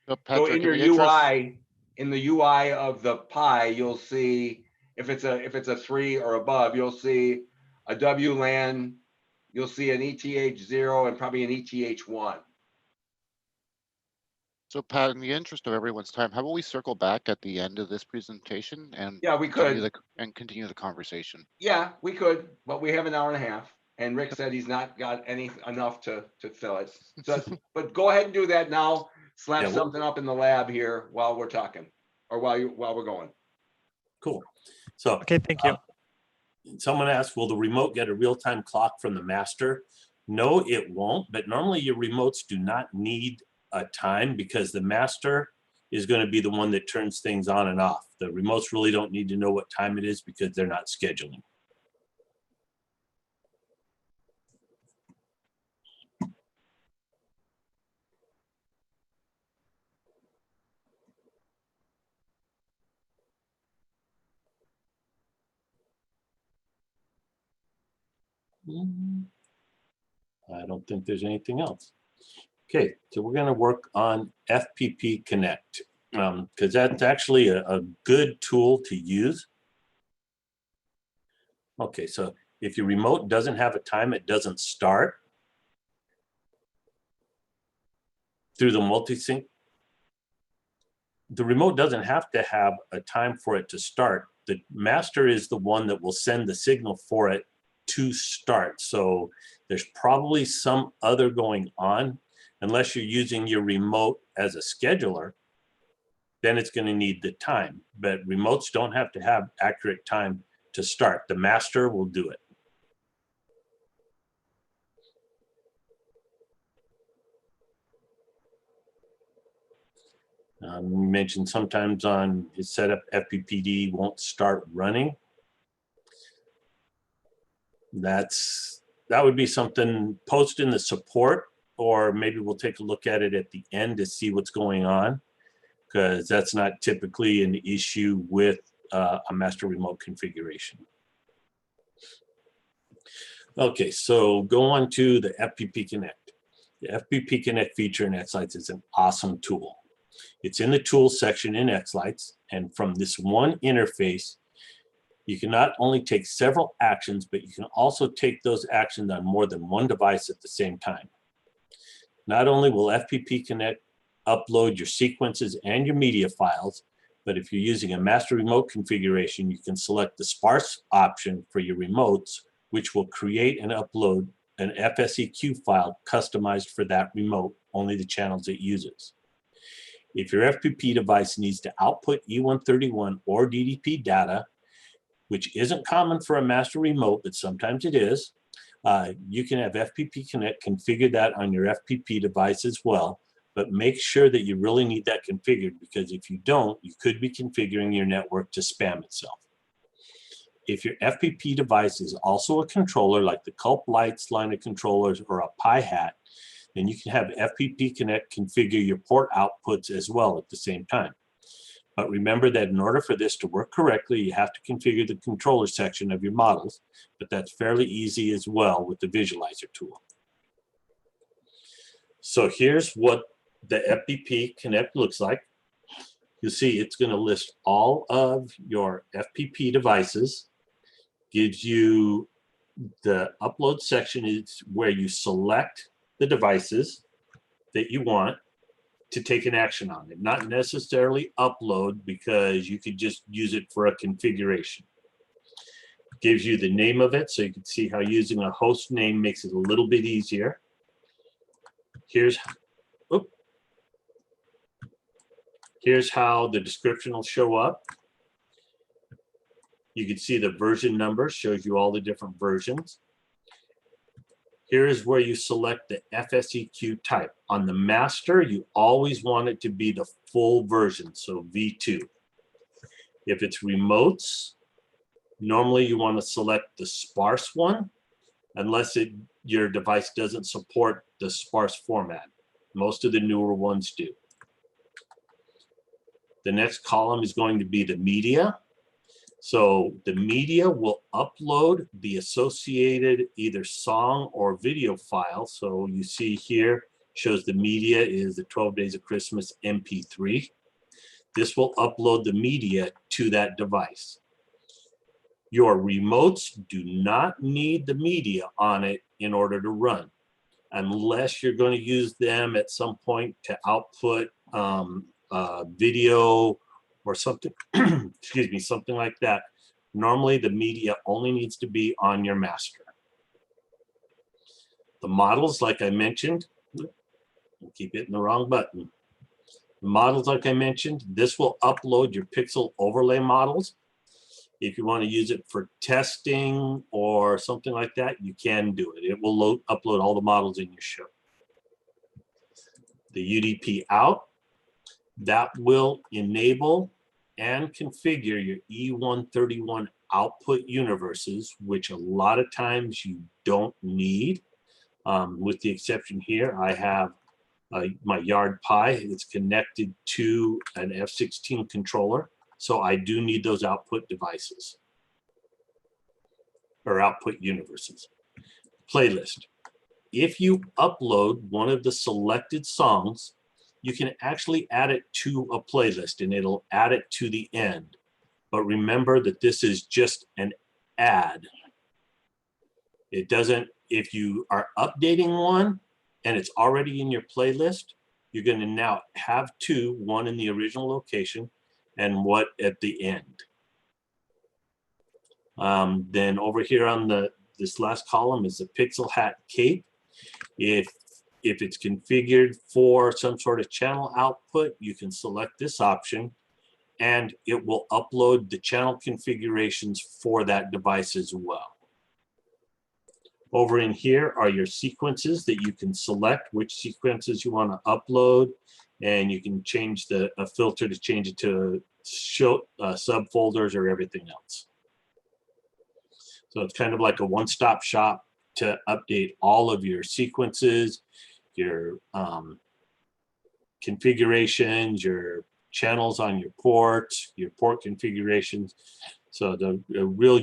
So So Patrick, in your UI, in the UI of the Pi, you'll see if it's a 3 or above, you'll see a WLAN, you'll see an ETH0 and probably an ETH1. So Pat, in the interest of everyone's time, how about we circle back at the end of this presentation and Yeah, we could. continue the conversation? Yeah, we could, but we have an hour and a half. And Rick said he's not got enough to fill it. So, but go ahead and do that now. Slap something up in the lab here while we're talking, or while we're going. Cool. So Okay, thank you. Someone asked, will the remote get a real-time clock from the master? No, it won't, but normally your remotes do not need a time because the master is going to be the one that turns things on and off. The remotes really don't need to know what time it is because they're not scheduling. I don't think there's anything else. Okay, so we're going to work on FPP Connect because that's actually a good tool to use. Okay, so if your remote doesn't have a time, it doesn't start through the multi-sync. The remote doesn't have to have a time for it to start. The master is the one that will send the signal for it to start. So there's probably some other going on. Unless you're using your remote as a scheduler, then it's going to need the time. But remotes don't have to have accurate time to start. The master will do it. You mentioned sometimes on his setup, FPPD won't start running. That would be something post in the support, or maybe we'll take a look at it at the end to see what's going on, because that's not typically an issue with a master remote configuration. Okay, so go on to the FPP Connect. The FPP Connect feature in Xlights is an awesome tool. It's in the tools section in Xlights, and from this one interface, you can not only take several actions, but you can also take those actions on more than one device at the same time. Not only will FPP Connect upload your sequences and your media files, But if you're using a master remote configuration, you can select the sparse option for your remotes, which will create and upload an FSEQ file customized for that remote, only the channels it uses. If your FPP device needs to output E131 or DDP data, which isn't common for a master remote, but sometimes it is, you can have FPP Connect configure that on your FPP device as well, but make sure that you really need that configured, because if you don't, you could be configuring your network to spam itself. If your FPP device is also a controller like the Culp Lights line of controllers or a Pi Hat, then you can have FPP Connect configure your port outputs as well at the same time. But remember that in order for this to work correctly, you have to configure the controller section of your models, but that's fairly easy as well with the visualizer tool. So here's what the FPP Connect looks like. You'll see it's going to list all of your FPP devices, gives you the upload section is where you select the devices that you want to take an action on it, not necessarily upload, because you could just use it for a configuration. Gives you the name of it, so you can see how using a host name makes it a little bit easier. Here's how the description will show up. You can see the version number, shows you all the different versions. Here is where you select the FSEQ type. On the master, you always want it to be the full version, so V2. If it's remotes, normally you want to select the sparse one, unless your device doesn't support the sparse format. Most of the newer ones do. The next column is going to be the media. So the media will upload the associated either song or video file. So you see here, shows the media is the 12 Days of Christmas MP3. This will upload the media to that device. Your remotes do not need the media on it in order to run, unless you're going to use them at some point to output video or something, excuse me, something like that. Normally the media only needs to be on your master. The models, like I mentioned, I'll keep hitting the wrong button. The models, like I mentioned, this will upload your pixel overlay models. If you want to use it for testing or something like that, you can do it. It will upload all the models in your show. The UDP out, that will enable and configure your E131 output universes, which a lot of times you don't need. With the exception here, I have my Yard Pi. It's connected to an F16 controller, so I do need those output devices or output universes. Playlist. If you upload one of the selected songs, you can actually add it to a playlist and it'll add it to the end. But remember that this is just an add. It doesn't, if you are updating one and it's already in your playlist, you're going to now have two, one in the original location and one at the end. Then over here on this last column is the Pixel Hat Cape. If it's configured for some sort of channel output, you can select this option and it will upload the channel configurations for that device as well. Over in here are your sequences that you can select which sequences you want to upload, and you can change a filter to change it to show subfolders or everything else. So it's kind of like a one-stop shop to update all of your sequences, your configurations, your channels on your ports, your port configurations. So a real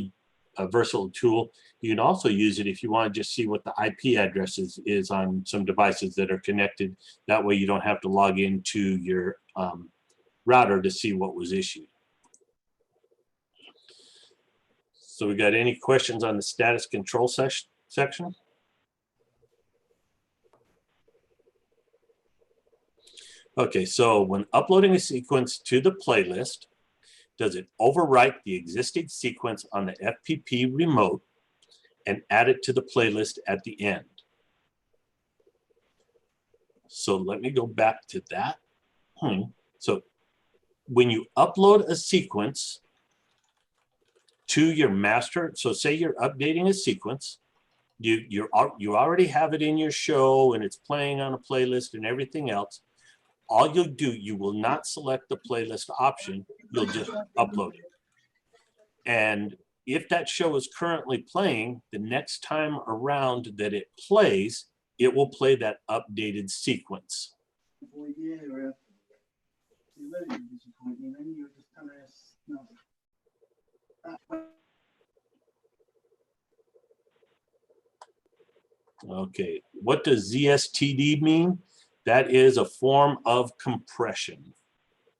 versatile tool. You can also use it if you want to just see what the IP address is on some devices that are connected. That way you don't have to log into your router to see what was issued. So we got any questions on the status control section? Okay, so when uploading a sequence to the playlist, does it overwrite the existing sequence on the FPP remote and add it to the playlist at the end? So let me go back to that. So when you upload a sequence to your master, so say you're updating a sequence, you already have it in your show and it's playing on a playlist and everything else. All you'll do, you will not select the playlist option, you'll just upload it. And if that show is currently playing, the next time around that it plays, it will play that updated sequence. Okay, what does ZSTD mean? That is a form of compression.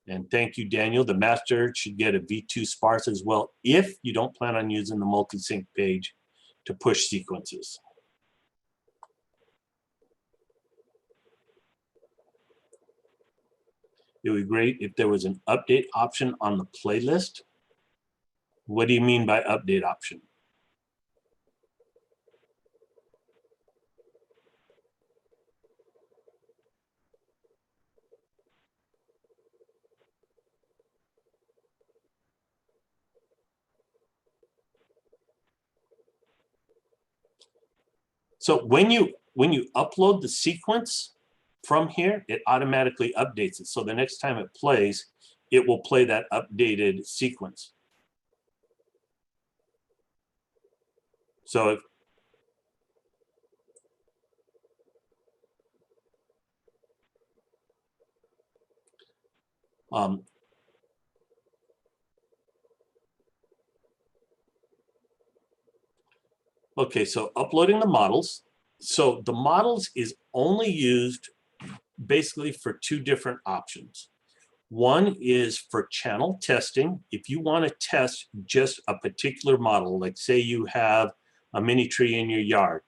And thank you, Daniel. The master should get a V2 sparse as well if you don't plan on using the multi-sync page to push sequences. It would be great if there was an update option on the playlist. What do you mean by update option? So when you upload the sequence from here, it automatically updates it. So the next time it plays, it will play that updated sequence. So if okay, so uploading the models. So the models is only used basically for two different options. One is for channel testing. If you want to test just a particular model, like say you have a mini tree in your yard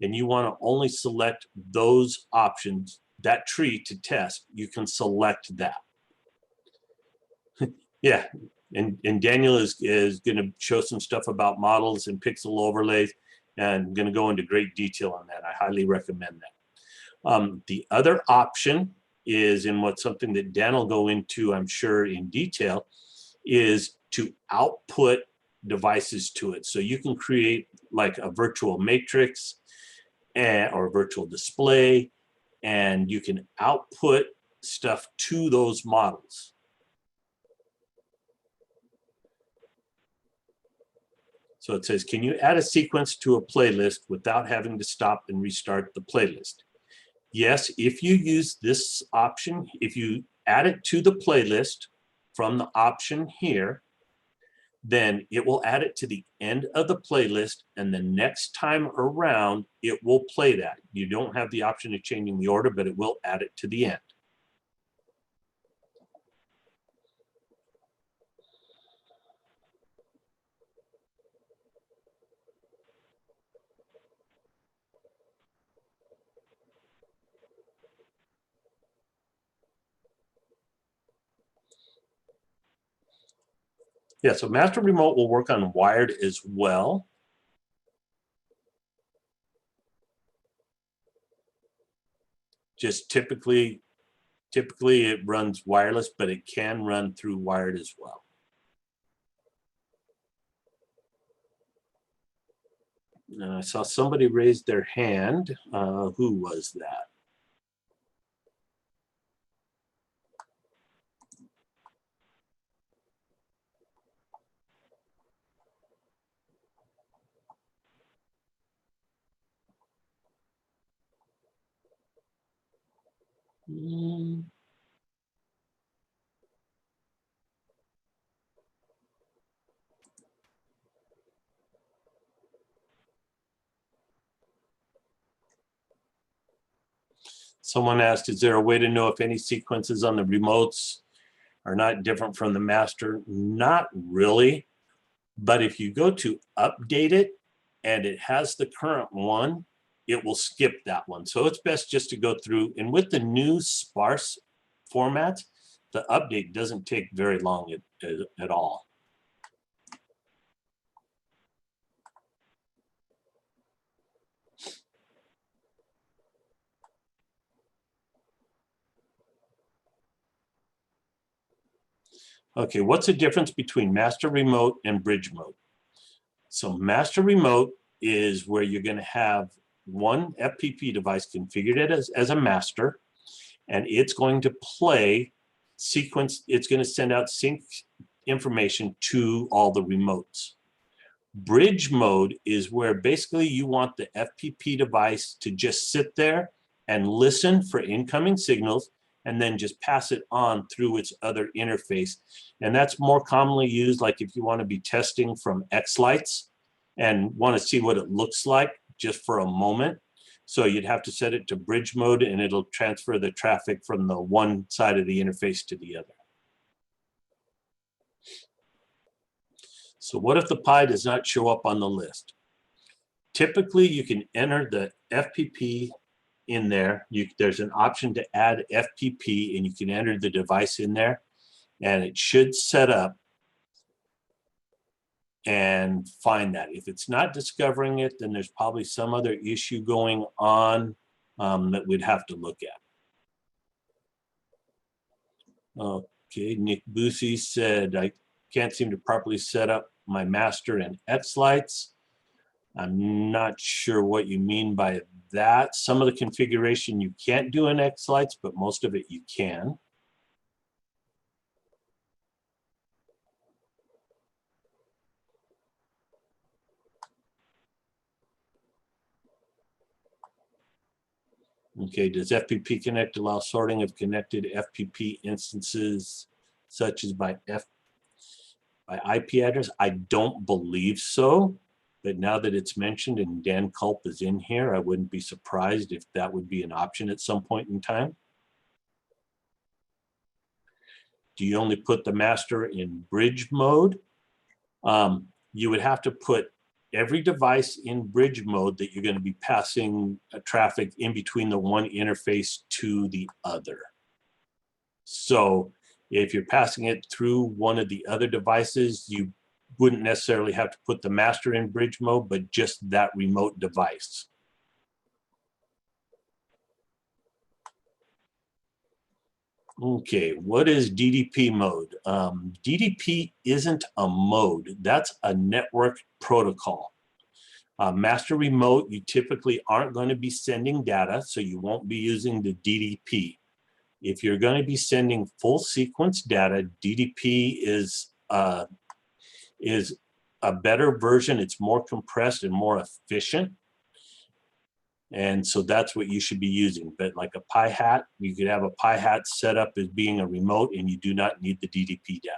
and you want to only select those options, that tree to test, you can select that. Yeah, and Daniel is going to show some stuff about models and pixel overlays, and going to go into great detail on that. I highly recommend that. The other option is, and what's something that Dan will go into, I'm sure, in detail, is to output devices to it. So you can create like a virtual matrix or a virtual display, and you can output stuff to those models. So it says, can you add a sequence to a playlist without having to stop and restart the playlist? Yes, if you use this option, if you add it to the playlist from the option here, then it will add it to the end of the playlist, and the next time around, it will play that. You don't have the option of changing the order, but it will add it to the end. Yeah, so Master Remote will work on wired as well. Just typically it runs wireless, but it can run through wired as well. And I saw somebody raise their hand. Who was that? Someone asked, is there a way to know if any sequences on the remotes are not different from the master? Not really, but if you go to update it and it has the current one, it will skip that one. So it's best just to go through, and with the new sparse formats, the update doesn't take very long at all. Okay, what's the difference between master remote and bridge mode? So master remote is where you're going to have one FPP device configured as a master, and it's going to play sequence. It's going to send out sync information to all the remotes. Bridge mode is where basically you want the FPP device to just sit there and listen for incoming signals and then just pass it on through its other interface. And that's more commonly used like if you want to be testing from X lights and want to see what it looks like just for a moment. So you'd have to set it to bridge mode and it'll transfer the traffic from the one side of the interface to the other. So what if the Pi does not show up on the list? Typically, you can enter the FPP in there. There's an option to add FPP and you can enter the device in there and it should set up and find that. If it's not discovering it, then there's probably some other issue going on that we'd have to look at. Okay, Nick Busey said, I can't seem to properly set up my master and X lights. I'm not sure what you mean by that. Some of the configuration you can't do in X lights, but most of it you can. Okay, does FPP Connect allow sorting of connected FPP instances such as by IP address? I don't believe so, but now that it's mentioned and Dan Culp is in here, I wouldn't be surprised if that would be an option at some point in time. Do you only put the master in bridge mode? You would have to put every device in bridge mode that you're going to be passing traffic in between the one interface to the other. So if you're passing it through one of the other devices, you wouldn't necessarily have to put the master in bridge mode, but just that remote device. Okay, what is DDP mode? DDP isn't a mode, that's a network protocol. Master remote, you typically aren't going to be sending data, so you won't be using the DDP. If you're going to be sending full sequence data, DDP is a better version. It's more compressed and more efficient. And so that's what you should be using. But like a Pi hat, you could have a Pi hat set up as being a remote and you do not need the DDP data.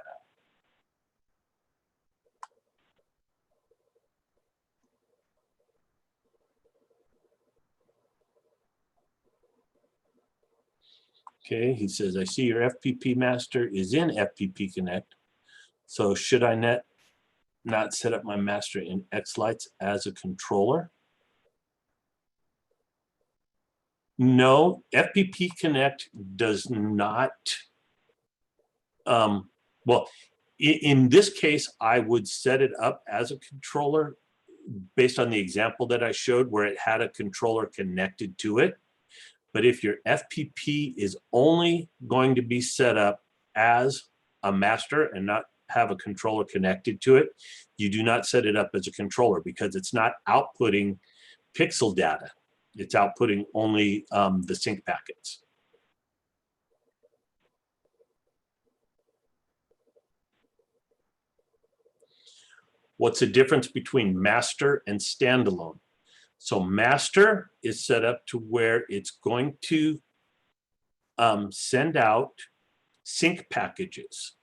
Okay, he says, I see your FPP master is in FPP Connect. So should I not set up my master in X lights as a controller? No, FPP Connect does not. Well, in this case, I would set it up as a controller based on the example that I showed where it had a controller connected to it. But if your FPP is only going to be set up as a master and not have a controller connected to it, you do not set it up as a controller because it's not outputting pixel data. It's outputting only the sync packets. What's the difference between master and standalone? So master is set up to where it's going to send out sync packages.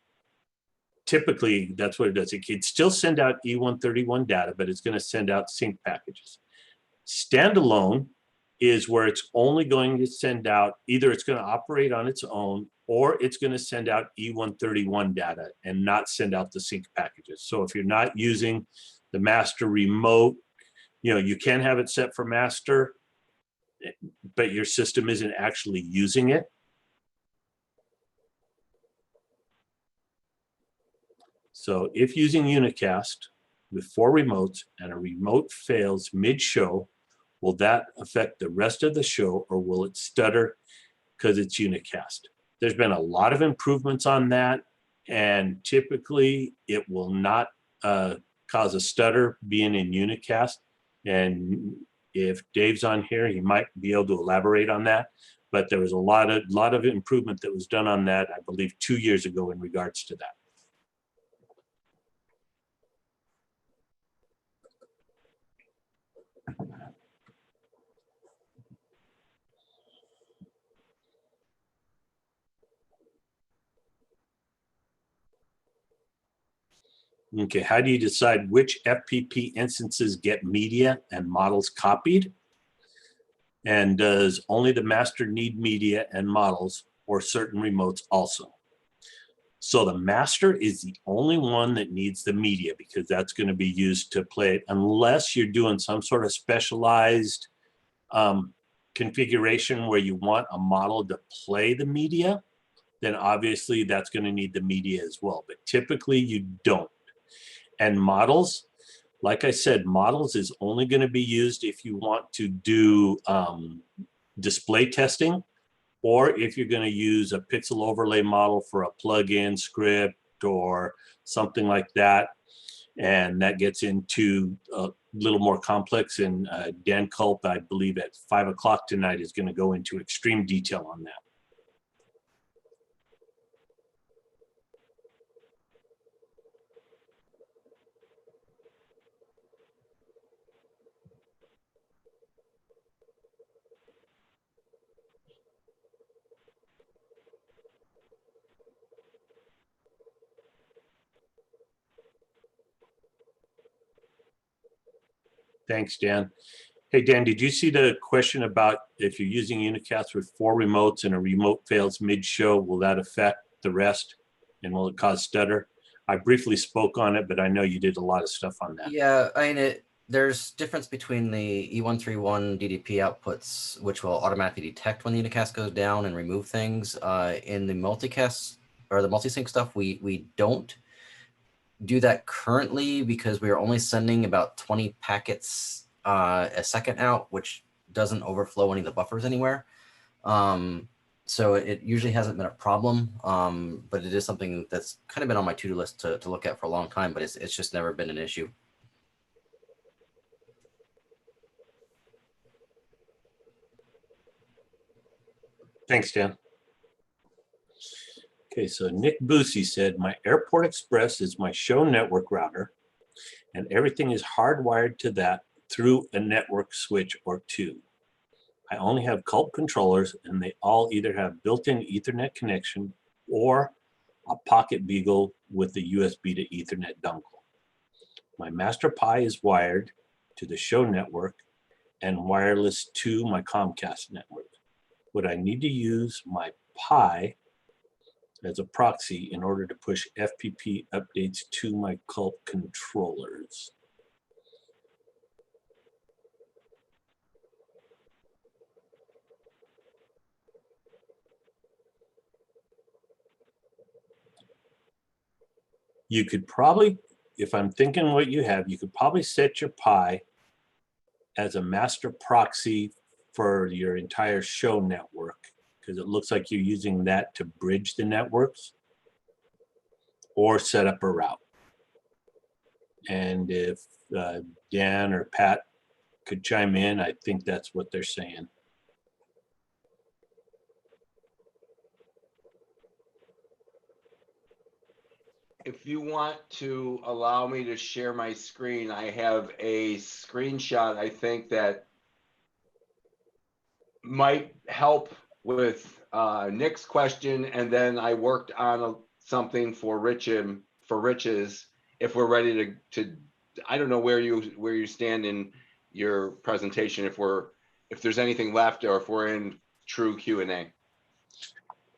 Typically, that's what it does. It can still send out E131 data, but it's going to send out sync packages. Standalone is where it's only going to send out, either it's going to operate on its own or it's going to send out E131 data and not send out the sync packages. So if you're not using the master remote, you know, you can have it set for master, but your system isn't actually using it. So if using unicast with 4 remotes and a remote fails mid-show, will that affect the rest of the show, or will it stutter because it's unicast? There's been a lot of improvements on that, and typically it will not cause a stutter being in unicast. And if Dave's on here, he might be able to elaborate on that. But there was a lot of improvement that was done on that, I believe, 2 years ago in regards to that. Okay, how do you decide which FPP instances get media and models copied? And does only the master need media and models, or certain remotes also? So the master is the only one that needs the media, because that's going to be used to play it, unless you're doing some sort of specialized configuration where you want a model to play the media, then obviously that's going to need the media as well. But typically you don't. And models, like I said, models is only going to be used if you want to do display testing, or if you're going to use a pixel overlay model for a plug-in script or something like that. And that gets into a little more complex, and Dan Culp, I believe at 5 o'clock tonight, is going to go into extreme detail on that. Thanks, Dan. Hey, Dan, did you see the question about if you're using unicast with 4 remotes and a remote fails mid-show, will that affect the rest? And will it cause stutter? I briefly spoke on it, but I know you did a lot of stuff on that. Yeah, I mean, there's difference between the E131 DDP outputs, which will automatically detect when the unicast goes down and remove things. In the multicast or the multisync stuff, we don't do that currently, because we are only sending about 20 packets a second out, which doesn't overflow any of the buffers anywhere. So it usually hasn't been a problem, but it is something that's kind of been on my to-do list to look at for a long time, but it's just never been an issue. Thanks, Dan. Okay, so Nick Boosie said, my Airport Express is my show network router, and everything is hardwired to that through a network switch or 2. I only have Culp controllers, and they all either have built-in Ethernet connection or a pocket beagle with the USB to Ethernet dongle. My master Pi is wired to the show network and wireless to my Comcast network. Would I need to use my Pi as a proxy in order to push FPP updates to my Culp controllers? You could probably, if I'm thinking what you have, you could probably set your Pi as a master proxy for your entire show network, because it looks like you're using that to bridge the networks or set up a route. And if Dan or Pat could chime in, I think that's what they're saying. If you want to allow me to share my screen, I have a screenshot I think that might help with Nick's question, and then I worked on something for Rich's. If we're ready to I don't know where you stand in your presentation, if there's anything left, or if we're in true Q&A.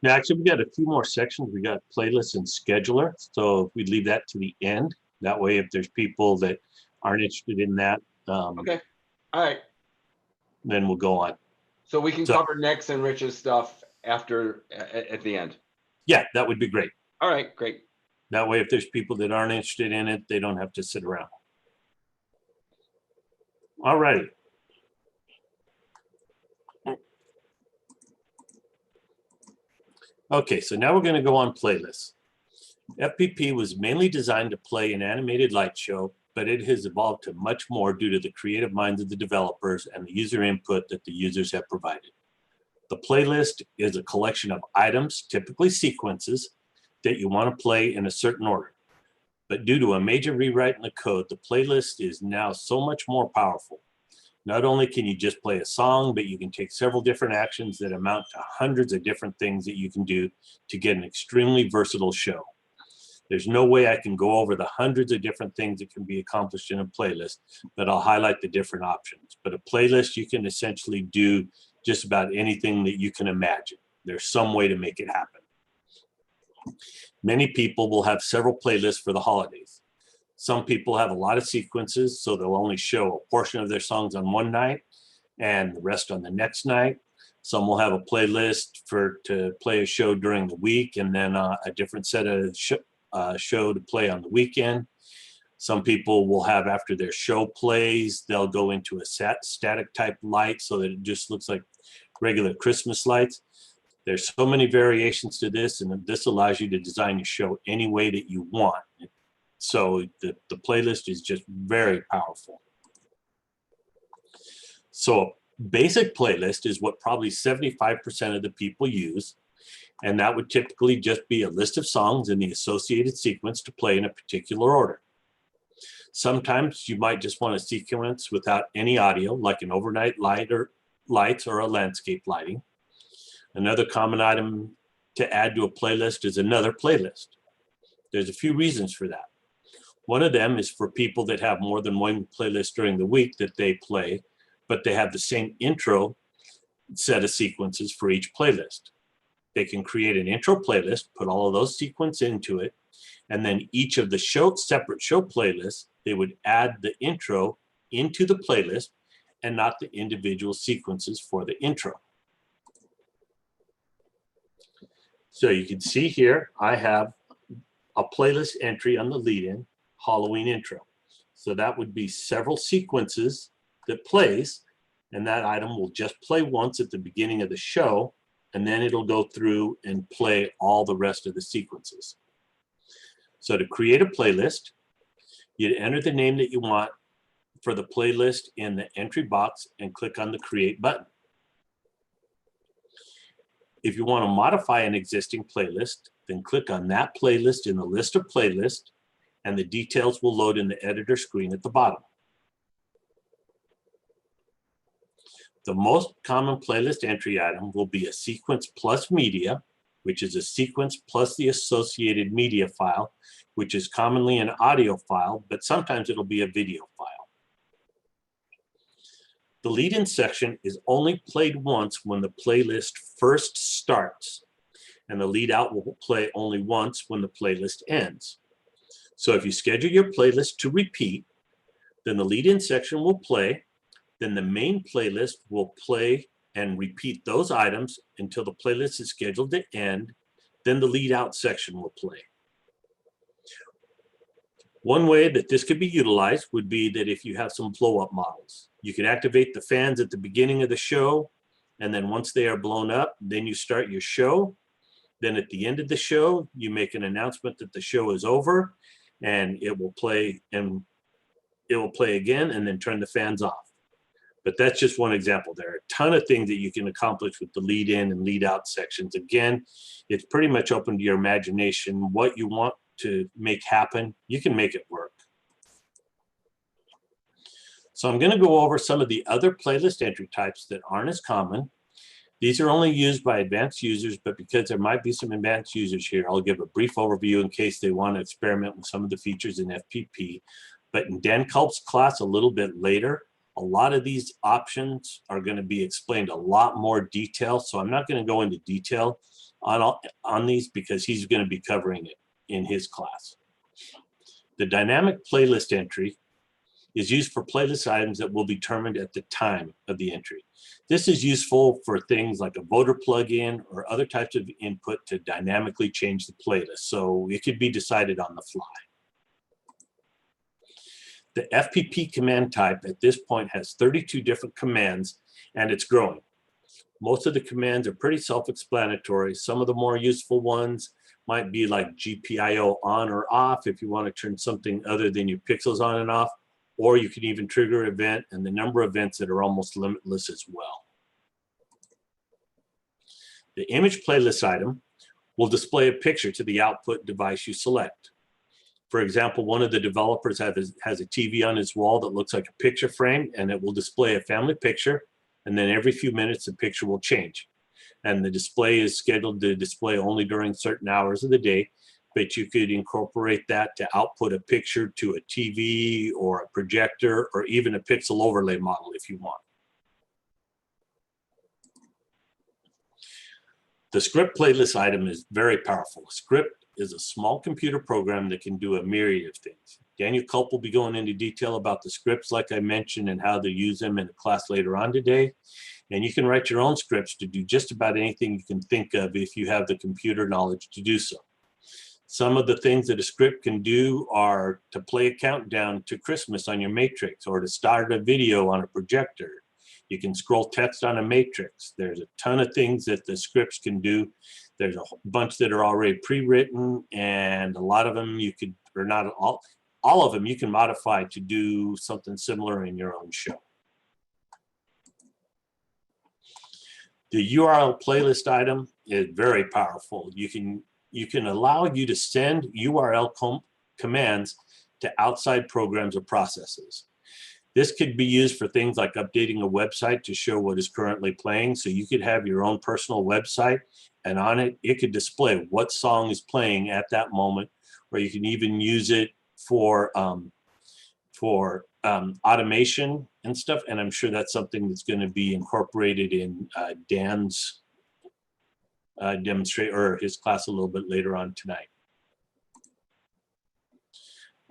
Now, actually, we got a few more sections. We got playlists and scheduler. So if we leave that to the end, that way, if there's people that aren't interested in that, Okay. All right. then we'll go on. So we can cover Nick's and Rich's stuff after at the end. Yeah, that would be great. All right, great. That way, if there's people that aren't interested in it, they don't have to sit around. All righty. Okay, so now we're going to go on playlists. FPP was mainly designed to play an animated light show, but it has evolved to much more due to the creative minds of the developers and the user input that the users have provided. The playlist is a collection of items, typically sequences, that you want to play in a certain order. But due to a major rewrite in the code, the playlist is now so much more powerful. Not only can you just play a song, but you can take several different actions that amount to hundreds of different things that you can do to get an extremely versatile show. There's no way I can go over the hundreds of different things that can be accomplished in a playlist, but I'll highlight the different options. But a playlist, you can essentially do just about anything that you can imagine. There's some way to make it happen. Many people will have several playlists for the holidays. Some people have a lot of sequences, so they'll only show a portion of their songs on one night and the rest on the next night. Some will have a playlist to play a show during the week and then a different set of show to play on the weekend. Some people will have, after their show plays, they'll go into a static type light so that it just looks like regular Christmas lights. There's so many variations to this, and this allows you to design your show any way that you want. So the playlist is just very powerful. So a basic playlist is what probably 75% of the people use. And that would typically just be a list of songs and the associated sequence to play in a particular order. Sometimes you might just want a sequence without any audio, like an overnight lights or a landscape lighting. Another common item to add to a playlist is another playlist. There's a few reasons for that. One of them is for people that have more than one playlist during the week that they play, but they have the same intro set of sequences for each playlist. They can create an intro playlist, put all of those sequences into it, and then each of the separate show playlists, they would add the intro into the playlist and not the individual sequences for the intro. So you can see here, I have a playlist entry on the lead-in, Halloween intro. So that would be several sequences that plays, and that item will just play once at the beginning of the show, and then it'll go through and play all the rest of the sequences. So to create a playlist, you'd enter the name that you want for the playlist in the entry box and click on the Create button. If you want to modify an existing playlist, then click on that playlist in the list of playlists, and the details will load in the editor screen at the bottom. The most common playlist entry item will be a sequence plus media, which is a sequence plus the associated media file, which is commonly an audio file, but sometimes it'll be a video file. The lead-in section is only played once when the playlist first starts, and the lead-out will play only once when the playlist ends. So if you schedule your playlist to repeat, then the lead-in section will play, then the main playlist will play and repeat those items until the playlist is scheduled to end, then the lead-out section will play. One way that this could be utilized would be that if you have some blow-up models, you could activate the fans at the beginning of the show, and then once they are blown up, then you start your show. Then at the end of the show, you make an announcement that the show is over, and it will play again, and then turn the fans off. But that's just one example. There are a ton of things that you can accomplish with the lead in and lead out sections. Again, it's pretty much open to your imagination. What you want to make happen, you can make it work. So I'm going to go over some of the other playlist entry types that aren't as common. These are only used by advanced users, but because there might be some advanced users here, I'll give a brief overview in case they want to experiment with some of the features in FPP. But in Dan Culp's class a little bit later, a lot of these options are going to be explained a lot more detail. So I'm not going to go into detail on these because he's going to be covering it in his class. The dynamic playlist entry is used for playlist items that will be determined at the time of the entry. This is useful for things like a voter plugin or other types of input to dynamically change the playlist, so it could be decided on the fly. The FPP command type at this point has 32 different commands, and it's growing. Most of the commands are pretty self-explanatory. Some of the more useful ones might be like GPIO on or off if you want to turn something other than your pixels on and off, or you can even trigger an event, and the number of events that are almost limitless as well. The image playlist item will display a picture to the output device you select. For example, one of the developers has a TV on his wall that looks like a picture frame, and it will display a family picture, and then every few minutes the picture will change. And the display is scheduled to display only during certain hours of the day, but you could incorporate that to output a picture to a TV or a projector or even a pixel overlay model if you want. The script playlist item is very powerful. A script is a small computer program that can do a myriad of things. Daniel Culp will be going into detail about the scripts like I mentioned and how to use them in a class later on today. And you can write your own scripts to do just about anything you can think of if you have the computer knowledge to do so. Some of the things that a script can do are to play a countdown to Christmas on your matrix, or to start a video on a projector. You can scroll text on a matrix. There's a ton of things that the scripts can do. There's a bunch that are already pre-written, and a lot of them you could, or not all of them you can modify to do something similar in your own show. The URL playlist item is very powerful. You can allow you to send URL commands to outside programs or processes. This could be used for things like updating a website to show what is currently playing. So you could have your own personal website, and on it, it could display what song is playing at that moment, or you can even use it for automation and stuff. And I'm sure that's something that's going to be incorporated in Dan's demonstrate or his class a little bit later on tonight.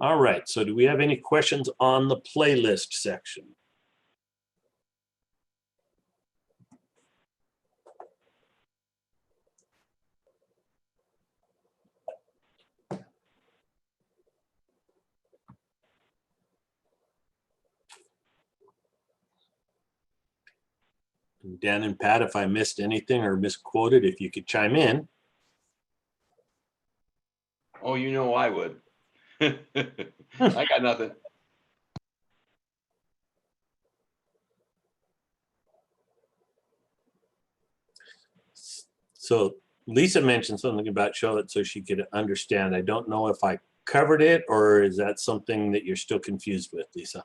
All right, so do we have any questions on the playlist section? Dan and Pat, if I missed anything or misquoted, if you could chime in. Oh, you know I would. I got nothing. So Lisa mentioned something about show it so she could understand. I don't know if I covered it, or is that something that you're still confused with, Lisa?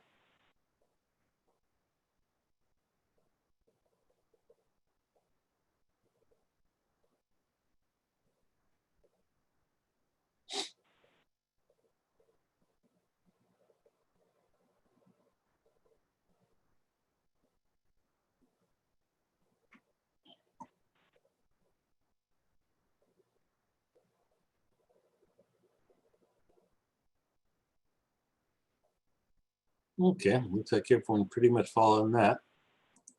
Okay, looks like everyone pretty much following that.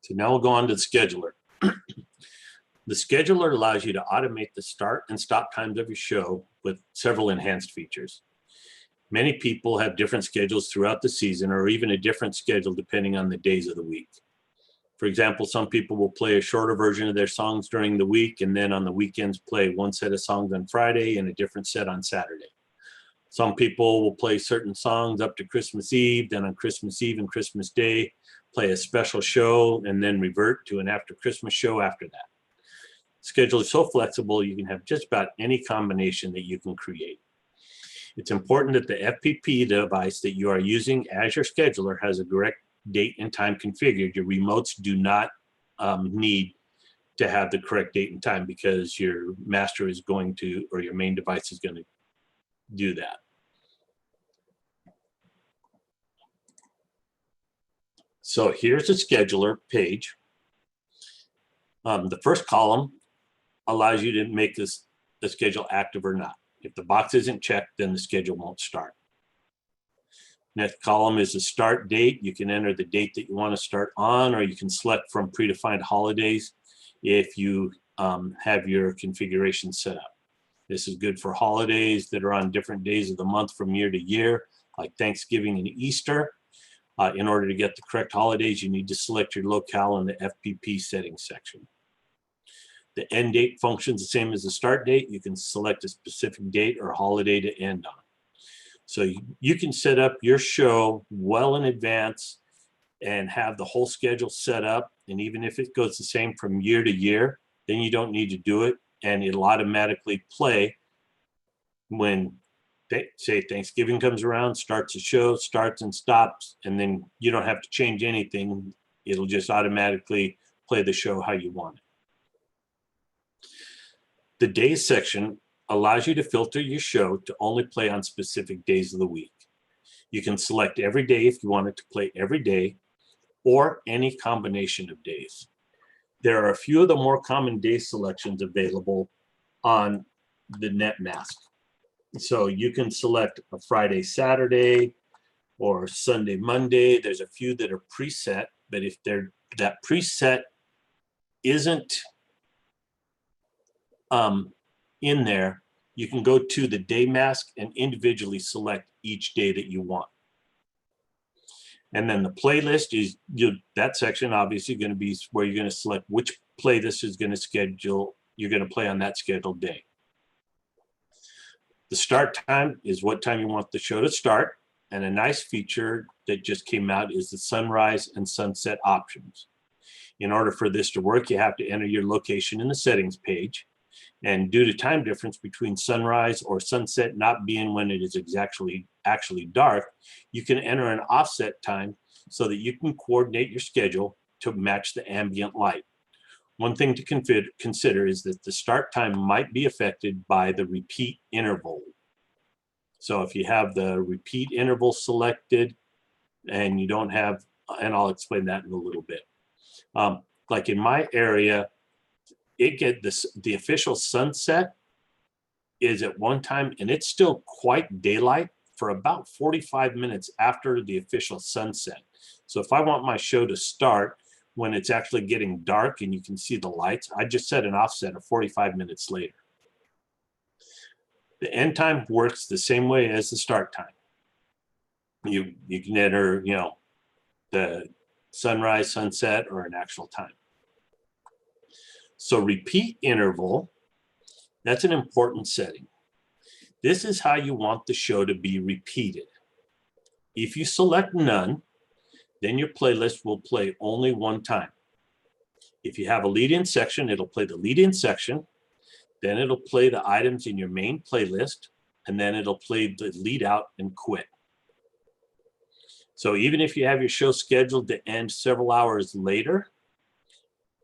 So now we'll go on to the scheduler. The scheduler allows you to automate the start and stop times of your show with several enhanced features. Many people have different schedules throughout the season, or even a different schedule depending on the days of the week. For example, some people will play a shorter version of their songs during the week, and then on the weekends play one set of songs on Friday and a different set on Saturday. Some people will play certain songs up to Christmas Eve, then on Christmas Eve and Christmas Day, play a special show, and then revert to an after Christmas show after that. The schedule is so flexible, you can have just about any combination that you can create. It's important that the FPP device that you are using as your scheduler has a correct date and time configured. Your remotes do not need to have the correct date and time, because your master is going to, or your main device is going to do that. So here's the scheduler page. The first column allows you to make the schedule active or not. If the box isn't checked, then the schedule won't start. Next column is the start date. You can enter the date that you want to start on, or you can select from predefined holidays if you have your configuration set up. This is good for holidays that are on different days of the month from year to year, like Thanksgiving and Easter. In order to get the correct holidays, you need to select your locale in the FPP settings section. The end date functions the same as the start date. You can select a specific date or holiday to end on. So you can set up your show well in advance and have the whole schedule set up. And even if it goes the same from year to year, then you don't need to do it. And it'll automatically play when, say, Thanksgiving comes around, starts the show, starts and stops, and then you don't have to change anything. It'll just automatically play the show how you want it. The days section allows you to filter your show to only play on specific days of the week. You can select every day if you want it to play every day, or any combination of days. There are a few of the more common day selections available on the net mask. So you can select a Friday, Saturday, or Sunday, Monday. There's a few that are preset, but if that preset isn't in there, you can go to the day mask and individually select each day that you want. And then the playlist is that section obviously going to be where you're going to select which playlist is going to schedule, you're going to play on that scheduled day. The start time is what time you want the show to start. And a nice feature that just came out is the sunrise and sunset options. In order for this to work, you have to enter your location in the settings page. And due to time difference between sunrise or sunset not being when it is actually dark, you can enter an offset time so that you can coordinate your schedule to match the ambient light. One thing to consider is that the start time might be affected by the repeat interval. So if you have the repeat interval selected and you don't have, and I'll explain that in a little bit. Like in my area, the official sunset is at one time, and it's still quite daylight for about 45 minutes after the official sunset. So if I want my show to start when it's actually getting dark and you can see the lights, I just set an offset of 45 minutes later. The end time works the same way as the start time. You can enter, the sunrise, sunset, or an actual time. So repeat interval, that's an important setting. This is how you want the show to be repeated. If you select none, then your playlist will play only one time. If you have a lead-in section, it'll play the lead-in section, then it'll play the items in your main playlist, and then it'll play the lead out and quit. So even if you have your show scheduled to end several hours later,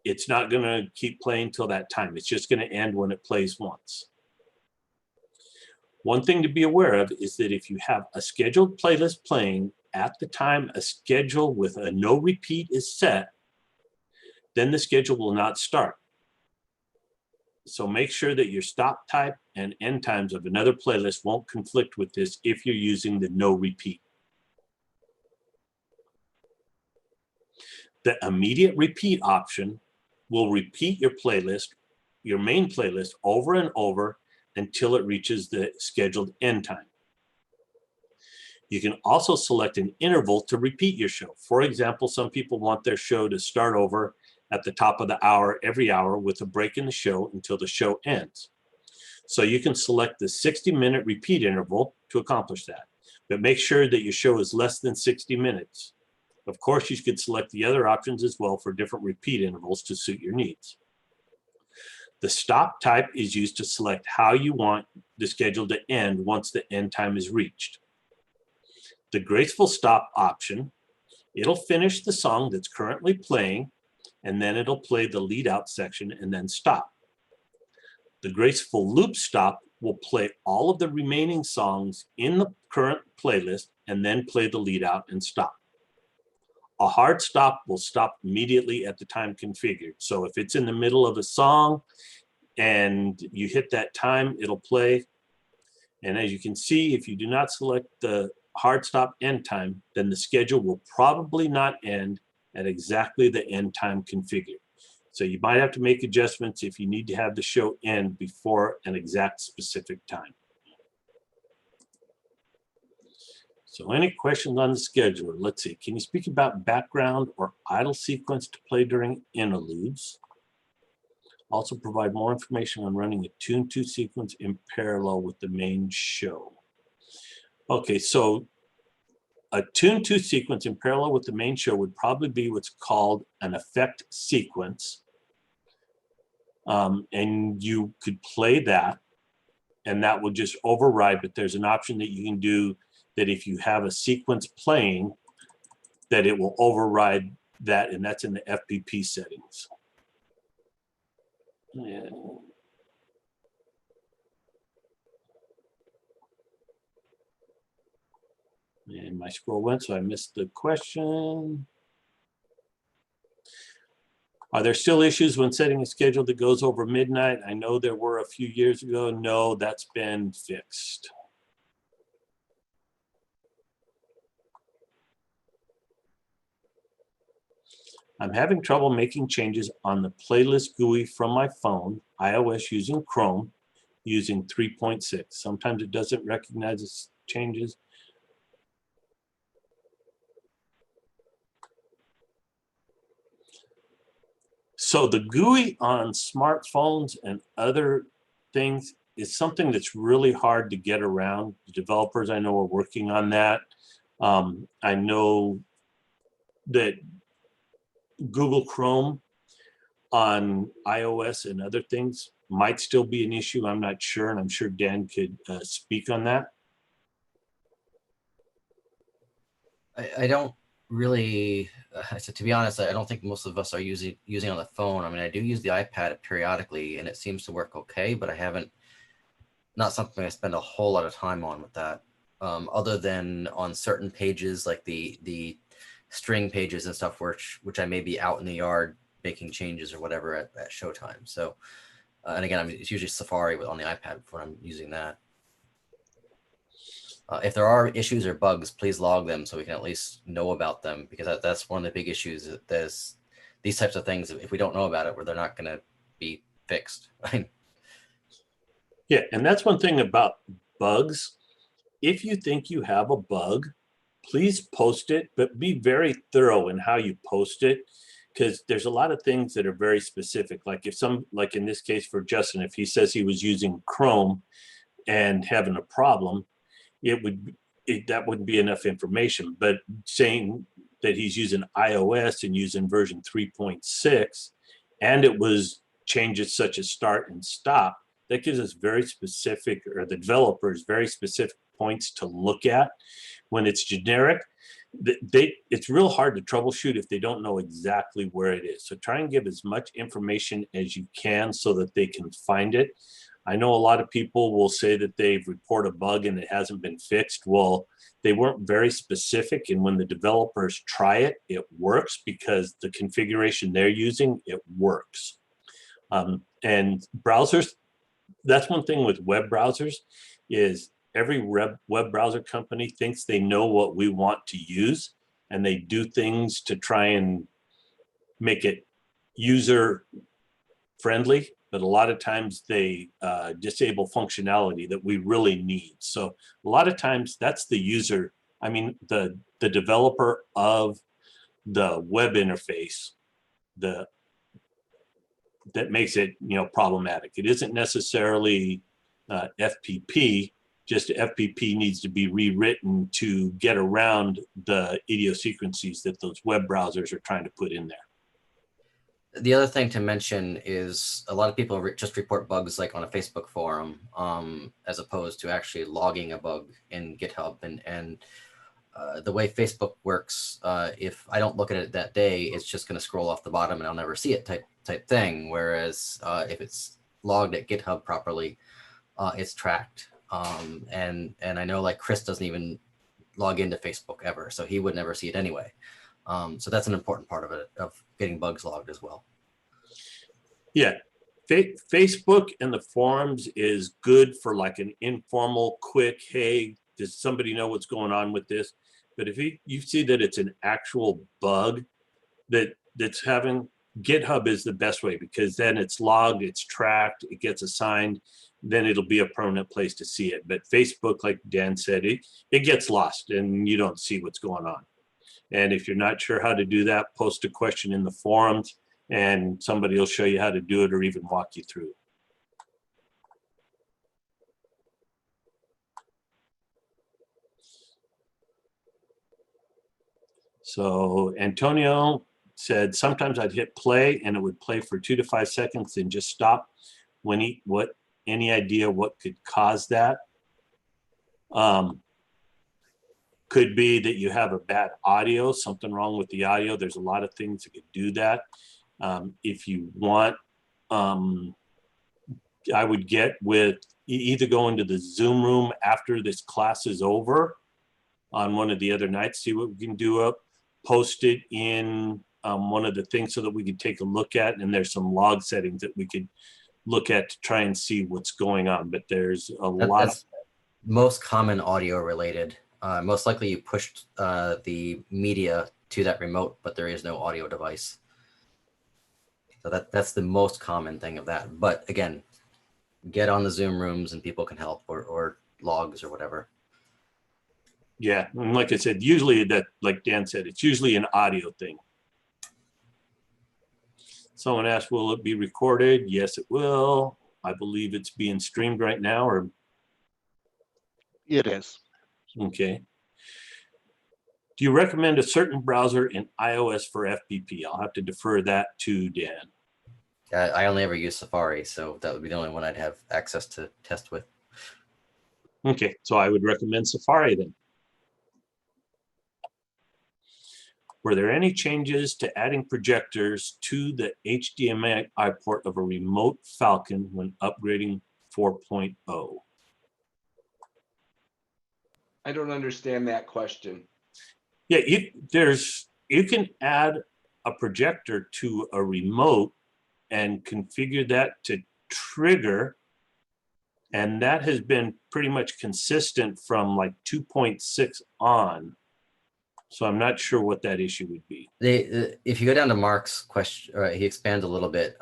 it's not going to keep playing till that time. It's just going to end when it plays once. One thing to be aware of is that if you have a scheduled playlist playing at the time a schedule with a no repeat is set, then the schedule will not start. So make sure that your stop type and end times of another playlist won't conflict with this if you're using the no repeat. The immediate repeat option will repeat your playlist, your main playlist, over and over until it reaches the scheduled end time. You can also select an interval to repeat your show. For example, some people want their show to start over at the top of the hour every hour with a break in the show until the show ends. So you can select the 60-minute repeat interval to accomplish that. But make sure that your show is less than 60 minutes. Of course, you could select the other options as well for different repeat intervals to suit your needs. The stop type is used to select how you want the schedule to end once the end time is reached. The graceful stop option, it'll finish the song that's currently playing, and then it'll play the lead out section and then stop. The graceful loop stop will play all of the remaining songs in the current playlist and then play the lead out and stop. A hard stop will stop immediately at the time configured. So if it's in the middle of a song and you hit that time, it'll play. And as you can see, if you do not select the hard stop end time, then the schedule will probably not end at exactly the end time configured. So you might have to make adjustments if you need to have the show end before an exact specific time. So any questions on the scheduler? Let's see. Can you speak about background or idle sequence to play during interludes? Also provide more information on running a tune to sequence in parallel with the main show. Okay, so a tune to sequence in parallel with the main show would probably be what's called an effect sequence. And you could play that, and that will just override, but there's an option that you can do that if you have a sequence playing, that it will override that, and that's in the FPP settings. And my scroll went, so I missed the question. Are there still issues when setting a schedule that goes over midnight? I know there were a few years ago. No, that's been fixed. I'm having trouble making changes on the playlist GUI from my phone, iOS using Chrome, using 3.6. Sometimes it doesn't recognize its changes. So the GUI on smartphones and other things is something that's really hard to get around. The developers I know are working on that. I know that Google Chrome on iOS and other things might still be an issue. I'm not sure, and I'm sure Dan could speak on that. I don't really, so to be honest, I don't think most of us are using on the phone. I mean, I do use the iPad periodically, and it seems to work okay, but I haven't, not something I spend a whole lot of time on with that, other than on certain pages like the string pages and stuff, which I may be out in the yard making changes or whatever at showtime. So, and again, I mean, it's usually Safari on the iPad when I'm using that. If there are issues or bugs, please log them so we can at least know about them, because that's one of the big issues. There's these types of things, if we don't know about it, where they're not going to be fixed. Yeah, and that's one thing about bugs. If you think you have a bug, please post it, but be very thorough in how you post it, because there's a lot of things that are very specific. Like if like in this case for Justin, if he says he was using Chrome and having a problem, that wouldn't be enough information. But saying that he's using iOS and using version 3.6, and it was changes such as start and stop, that gives us very specific, or the developers very specific points to look at. When it's generic, it's real hard to troubleshoot if they don't know exactly where it is. So try and give as much information as you can so that they can find it. I know a lot of people will say that they've reported a bug and it hasn't been fixed. Well, they weren't very specific, and when the developers try it, it works because the configuration they're using, it works. And browsers, that's one thing with web browsers, is every web browser company thinks they know what we want to use, and they do things to try and make it user friendly, but a lot of times they disable functionality that we really need. So a lot of times that's the user, I mean, the developer of the web interface, that makes it, problematic. It isn't necessarily FPP, just FPP needs to be rewritten to get around the idiosyncrasies that those web browsers are trying to put in there. The other thing to mention is a lot of people just report bugs like on a Facebook forum, as opposed to actually logging a bug in GitHub. And the way Facebook works, if I don't look at it that day, it's just going to scroll off the bottom and I'll never see it type thing. Whereas if it's logged at GitHub properly, it's tracked. And I know like Chris doesn't even log into Facebook ever, so he would never see it anyway. So that's an important part of it, of getting bugs logged as well. Yeah, Facebook and the forums is good for like an informal, quick, hey, does somebody know what's going on with this? But if you see that it's an actual bug that's having, GitHub is the best way, because then it's logged, it's tracked, it gets assigned, then it'll be a permanent place to see it. But Facebook, like Dan said, it gets lost and you don't see what's going on. And if you're not sure how to do that, post a question in the forums and somebody will show you how to do it or even walk you through. So Antonio said, sometimes I'd hit play and it would play for 2 to 5 seconds and just stop. Any idea what could cause that? Could be that you have a bad audio, something wrong with the audio. There's a lot of things that could do that. If you want, I would get with either go into the Zoom room after this class is over on one of the other nights, see what we can do up, post it in one of the things so that we can take a look at, and there's some log settings that we could look at to try and see what's going on. But there's a lot of most common audio related. Most likely you pushed the media to that remote, but there is no audio device. So that's the most common thing of that. But again, get on the Zoom rooms and people can help, or logs or whatever. Yeah, and like I said, usually that, like Dan said, it's usually an audio thing. Someone asked, will it be recorded? Yes, it will. I believe it's being streamed right now, or It is. okay. Do you recommend a certain browser in iOS for FPP? I'll have to defer that to Dan. I only ever use Safari, so that would be the only one I'd have access to test with. Okay, so I would recommend Safari then. Were there any changes to adding projectors to the HDMI port of a remote Falcon when upgrading 4.0? I don't understand that question. Yeah, you can add a projector to a remote and configure that to trigger, and that has been pretty much consistent from like 2.6 on. So I'm not sure what that issue would be. If you go down to Mark's question, he expands a little bit.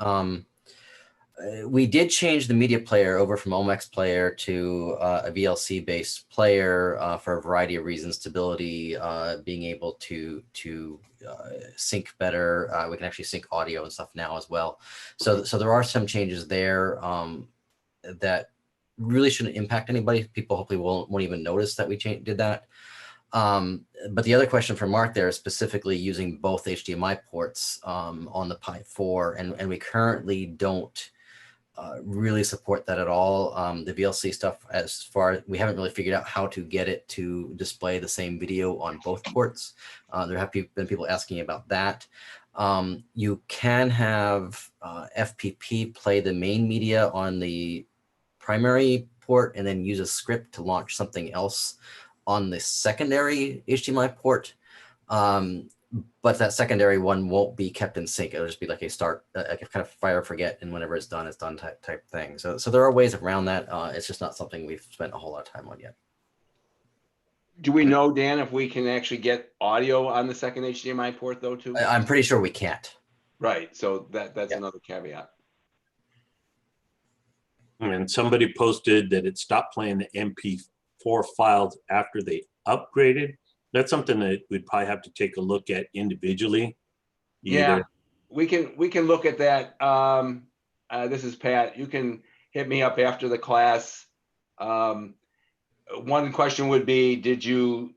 We did change the media player over from OMX player to a VLC based player for a variety of reasons, stability, being able to sync better. We can actually sync audio and stuff now as well. So there are some changes there that really shouldn't impact anybody. People hopefully won't even notice that we did that. But the other question from Mark there is specifically using both HDMI ports on the Pi 4, and we currently don't really support that at all. The VLC stuff, as far we haven't really figured out how to get it to display the same video on both ports. There have been people asking about that. You can have FPP play the main media on the primary port and then use a script to launch something else on the secondary HDMI port. But that secondary one won't be kept in sync. It'll just be like a start, like a kind of fire forget, and whenever it's done type thing. So there are ways around that. It's just not something we've spent a whole lot of time on yet. Do we know, Dan, if we can actually get audio on the second HDMI port though too? I'm pretty sure we can't. Right, so that's another caveat. And somebody posted that it stopped playing the MP4 files after they upgraded. That's something that we'd probably have to take a look at individually. Yeah, we can look at that. This is Pat. You can hit me up after the class. One question would be,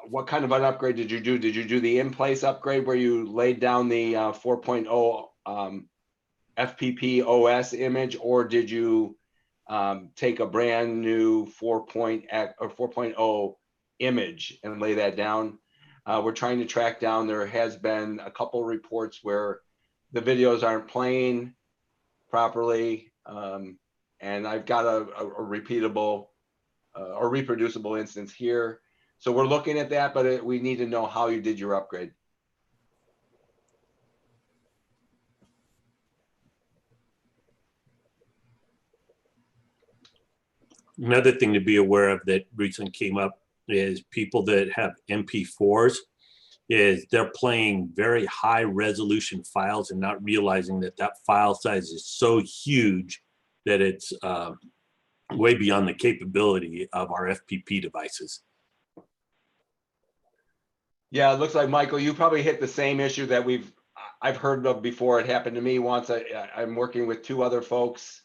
what kind of an upgrade did you do? Did you do the in-place upgrade where you laid down the 4.0 FPP OS image, or did you take a brand new 4.0 image and lay that down? We're trying to track down. There has been a couple reports where the videos aren't playing properly, and I've got a repeatable or reproducible instance here. So we're looking at that, but we need to know how you did your upgrade. Another thing to be aware of that recently came up is people that have MP4s, is they're playing very high resolution files and not realizing that that file size is so huge that it's way beyond the capability of our FPP devices. Yeah, it looks like, Michael, you probably hit the same issue that I've heard of before. It happened to me once. I'm working with 2 other folks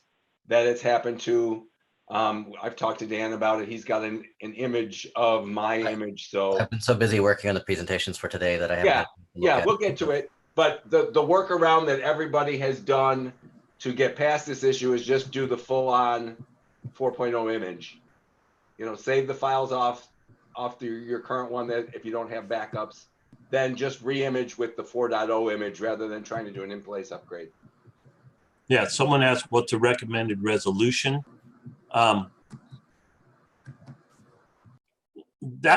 that it's happened to. I've talked to Dan about it. He's got an image of my image. So I've been so busy working on the presentations for today that I haven't had time to look at we'll get to it. But the workaround that everybody has done to get past this issue is just do the full-on 4.0 image. You know, save the files off your current one, that if you don't have backups, then just re-image with the 4.0 image rather than trying to do an in-place upgrade. Yeah, someone asked what's a recommended resolution. That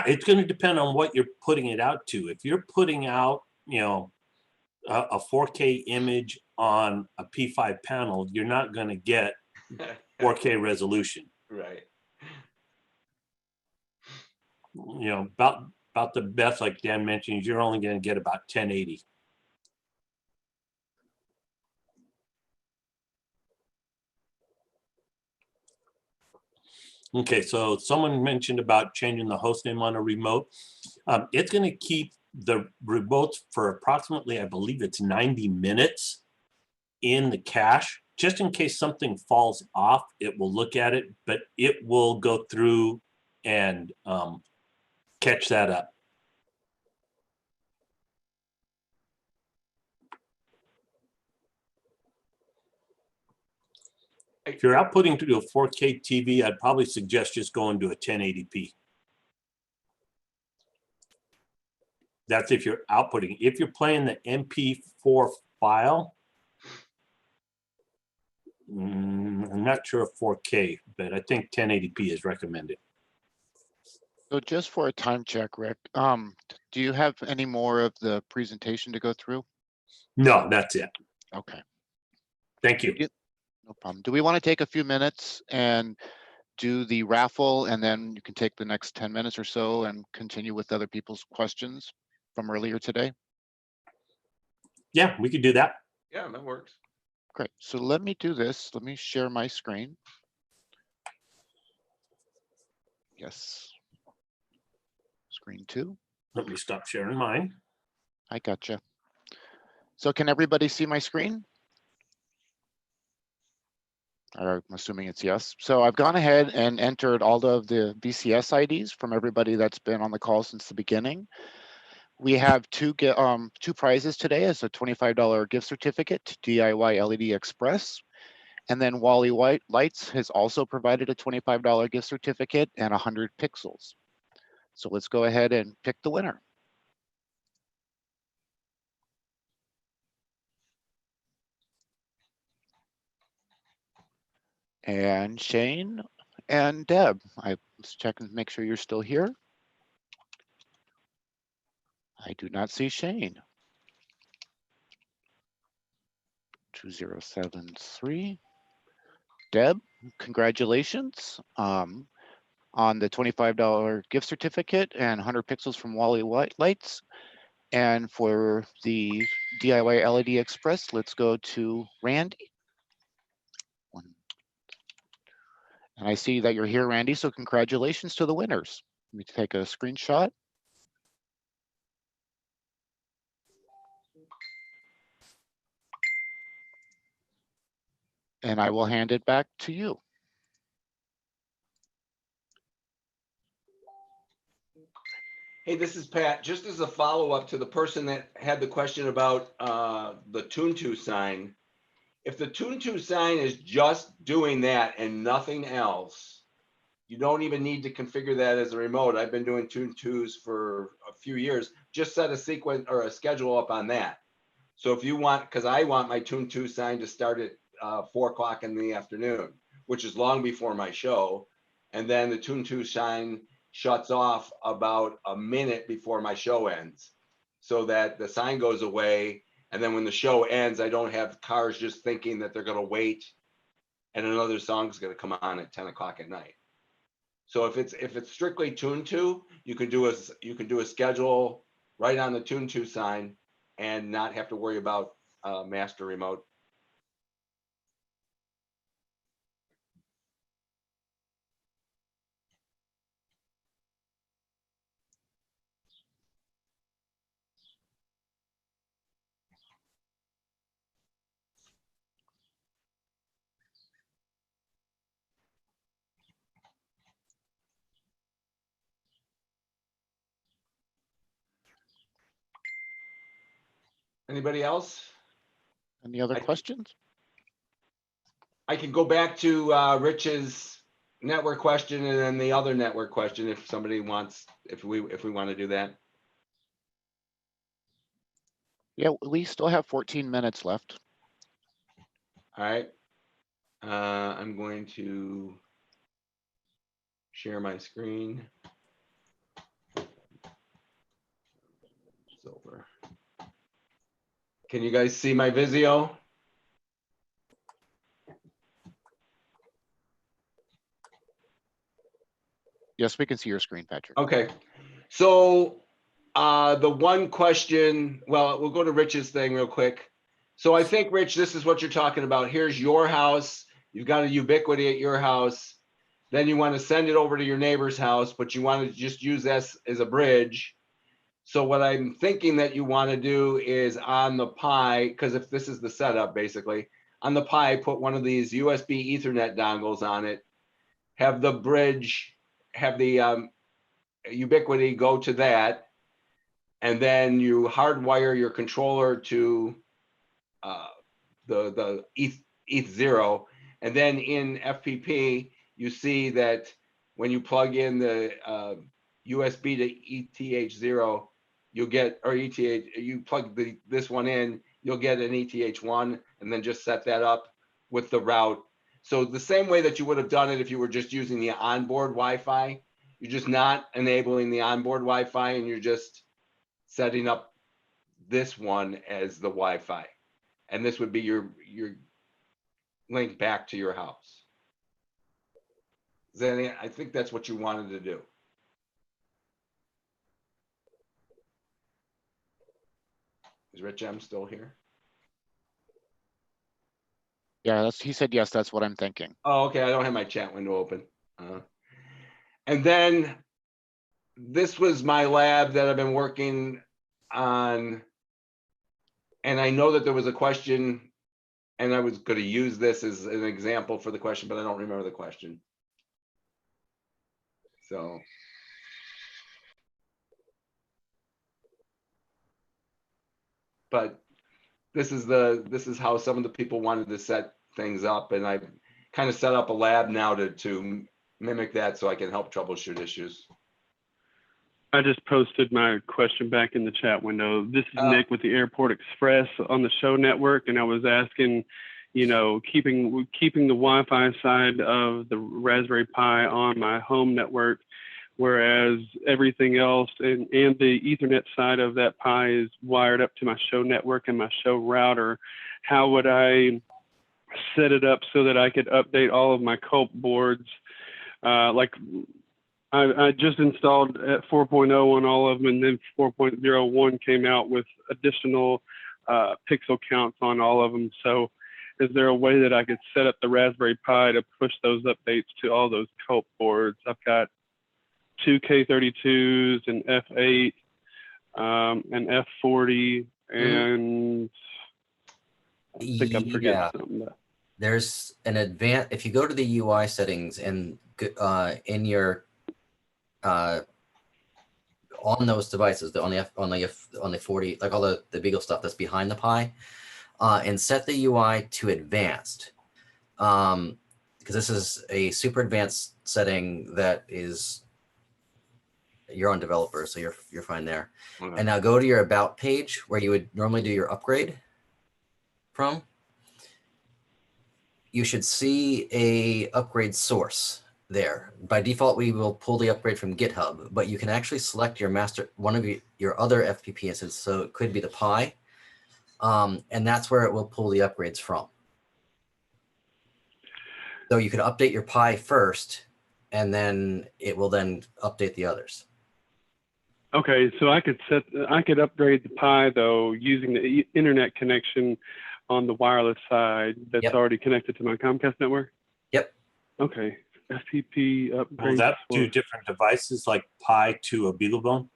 it's going to depend on what you're putting it out to. If you're putting out, you know, a 4K image on a P5 panel, you're not going to get 4K resolution. Right. You know, about the best, like Dan mentioned, is you're only going to get about 1080. Okay, so someone mentioned about changing the host name on a remote. It's going to keep the remotes for approximately, I believe it's 90 minutes in the cache. Just in case something falls off, it will look at it, but it will go through and catch that up. If you're outputting to a 4K TV, I'd probably suggest just going to a 1080p. That's if you're outputting. If you're playing the MP4 file, I'm not sure of 4K, but I think 1080p is recommended. So just for a time check, Rick, do you have any more of the presentation to go through? No, that's it. Okay. Thank you. No problem. Do we want to take a few minutes and do the raffle, and then you can take the next 10 minutes or so and continue with other people's questions from earlier today? Yeah, we could do that. Yeah, that works. Great. So let me do this. Let me share my screen. Yes. Screen 2. Let me stop sharing mine. I gotcha. So can everybody see my screen? I'm assuming it's yes. So I've gone ahead and entered all of the VCS IDs from everybody that's been on the call since the beginning. We have two prizes today as a $25 gift certificate to DIY LED Express. And then Wally White Lights has also provided a $25 gift certificate and 100 pixels. So let's go ahead and pick the winner. And Shane and Deb, let's check and make sure you're still here. I do not see Shane. 2073. Deb, congratulations on the $25 gift certificate and 100 pixels from Wally White Lights. And for the DIY LED Express, let's go to Randy. And I see that you're here, Randy, so congratulations to the winners. Let me take a screenshot. And I will hand it back to you. Hey, this is Pat. Just as a follow-up to the person that had the question about the Toon2 sign. If the Toon2 sign is just doing that and nothing else, you don't even need to configure that as a remote. I've been doing Toon2s for a few years. Just set a sequence or a schedule up on that. So if you want, because I want my Toon2 sign to start at 4 o'clock in the afternoon, which is long before my show. And then the Toon2 sign shuts off about a minute before my show ends, so that the sign goes away. And then when the show ends, I don't have cars just thinking that they're going to wait and another song is going to come on at 10 o'clock at night. So if it's strictly tuned to, you can do a schedule right on the tune to sign and not have to worry about master remote. Anybody else? Any other questions? I can go back to Rich's network question and then the other network question if somebody wants, if we want to do that. Yeah, we still have 14 minutes left. All right. I'm going to share my screen. It's over. Can you guys see my Vizio? Yes, we can see your screen, Patrick. Okay. So the one question, well, we'll go to Rich's thing real quick. So I think, Rich, this is what you're talking about. Here's your house. You've got a Ubiquity at your house. Then you want to send it over to your neighbor's house, but you want to just use this as a bridge. So what I'm thinking that you want to do is on the Pi, because if this is the setup, basically, on the Pi, put one of these USB Ethernet dongles on it, have the bridge, have the Ubiquity go to that, and then you hardwire your controller to the ETH0, and then in FPP you see that when you plug in the USB to ETH0, you'll get, or ETH, you plug this one in, you'll get an ETH1, and then just set that up with the route. So the same way that you would have done it if you were just using the onboard Wi-Fi, you're just not enabling the onboard Wi-Fi, and you're just setting up this one as the Wi-Fi. And this would be your link back to your house. Then I think that's what you wanted to do. Is Rich M still here? Yeah, he said yes, that's what I'm thinking. Oh, okay. I don't have my chat window open. And then this was my lab that I've been working on. And I know that there was a question, and I was going to use this as an example for the question, but I don't remember the question. So. But this is how some of the people wanted to set things up, and I kind of set up a lab now to mimic that so I can help troubleshoot issues. I just posted my question back in the chat window. This is Nick with the Airport Express on the show network, and I was asking, you know, keeping the Wi-Fi side of the Raspberry Pi on my home network, whereas everything else and the Ethernet side of that Pi is wired up to my show network and my show router. How would I set it up so that I could update all of my culp boards? Like I just installed at 4.0 on all of them, and then 4.01 came out with additional pixel counts on all of them. So is there a way that I could set up the Raspberry Pi to push those updates to all those culp boards? I've got two K32s, an F8, an F40, and I think I'm forgetting something. There's an if you go to the UI settings and in your on those devices, on the 40, like all the Beagle stuff that's behind the Pi, and set the UI to advanced, because this is a super advanced setting that is, you're on developer, so you're fine there. Okay. And now go to your about page where you would normally do your upgrade from. You should see a upgrade source there. By default, we will pull the upgrade from GitHub, but you can actually select your master, one of your other FPP instances. So it could be the Pi, and that's where it will pull the upgrades from. So you could update your Pi first, and then it will then update the others. Okay, so I could upgrade the Pi though using the internet connection on the wireless side that's Yep. already connected to my Comcast network. Yep. Okay, FPP upgrade. Will that do source. different devices like Pi to a BeagleBone?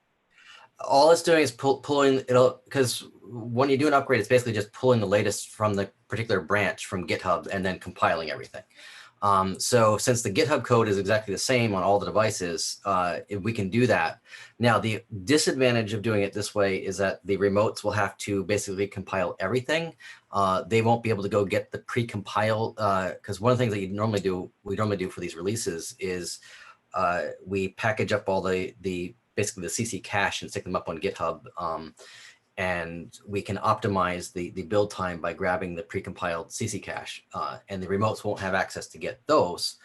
All it's doing is pulling it'll, because when you do an upgrade, it's basically just pulling the latest from the particular branch from GitHub and then compiling everything. So since the GitHub code is exactly the same on all the devices, we can do that. Now, the disadvantage of doing it this way is that the remotes will have to basically compile everything. They won't be able to go get the pre-compile, because one of the things that we normally do for these releases is we package up all the basically the CC cache and stick them up on GitHub. And we can optimize the build time by grabbing the precompiled CC cache, and the remotes won't have access to get those,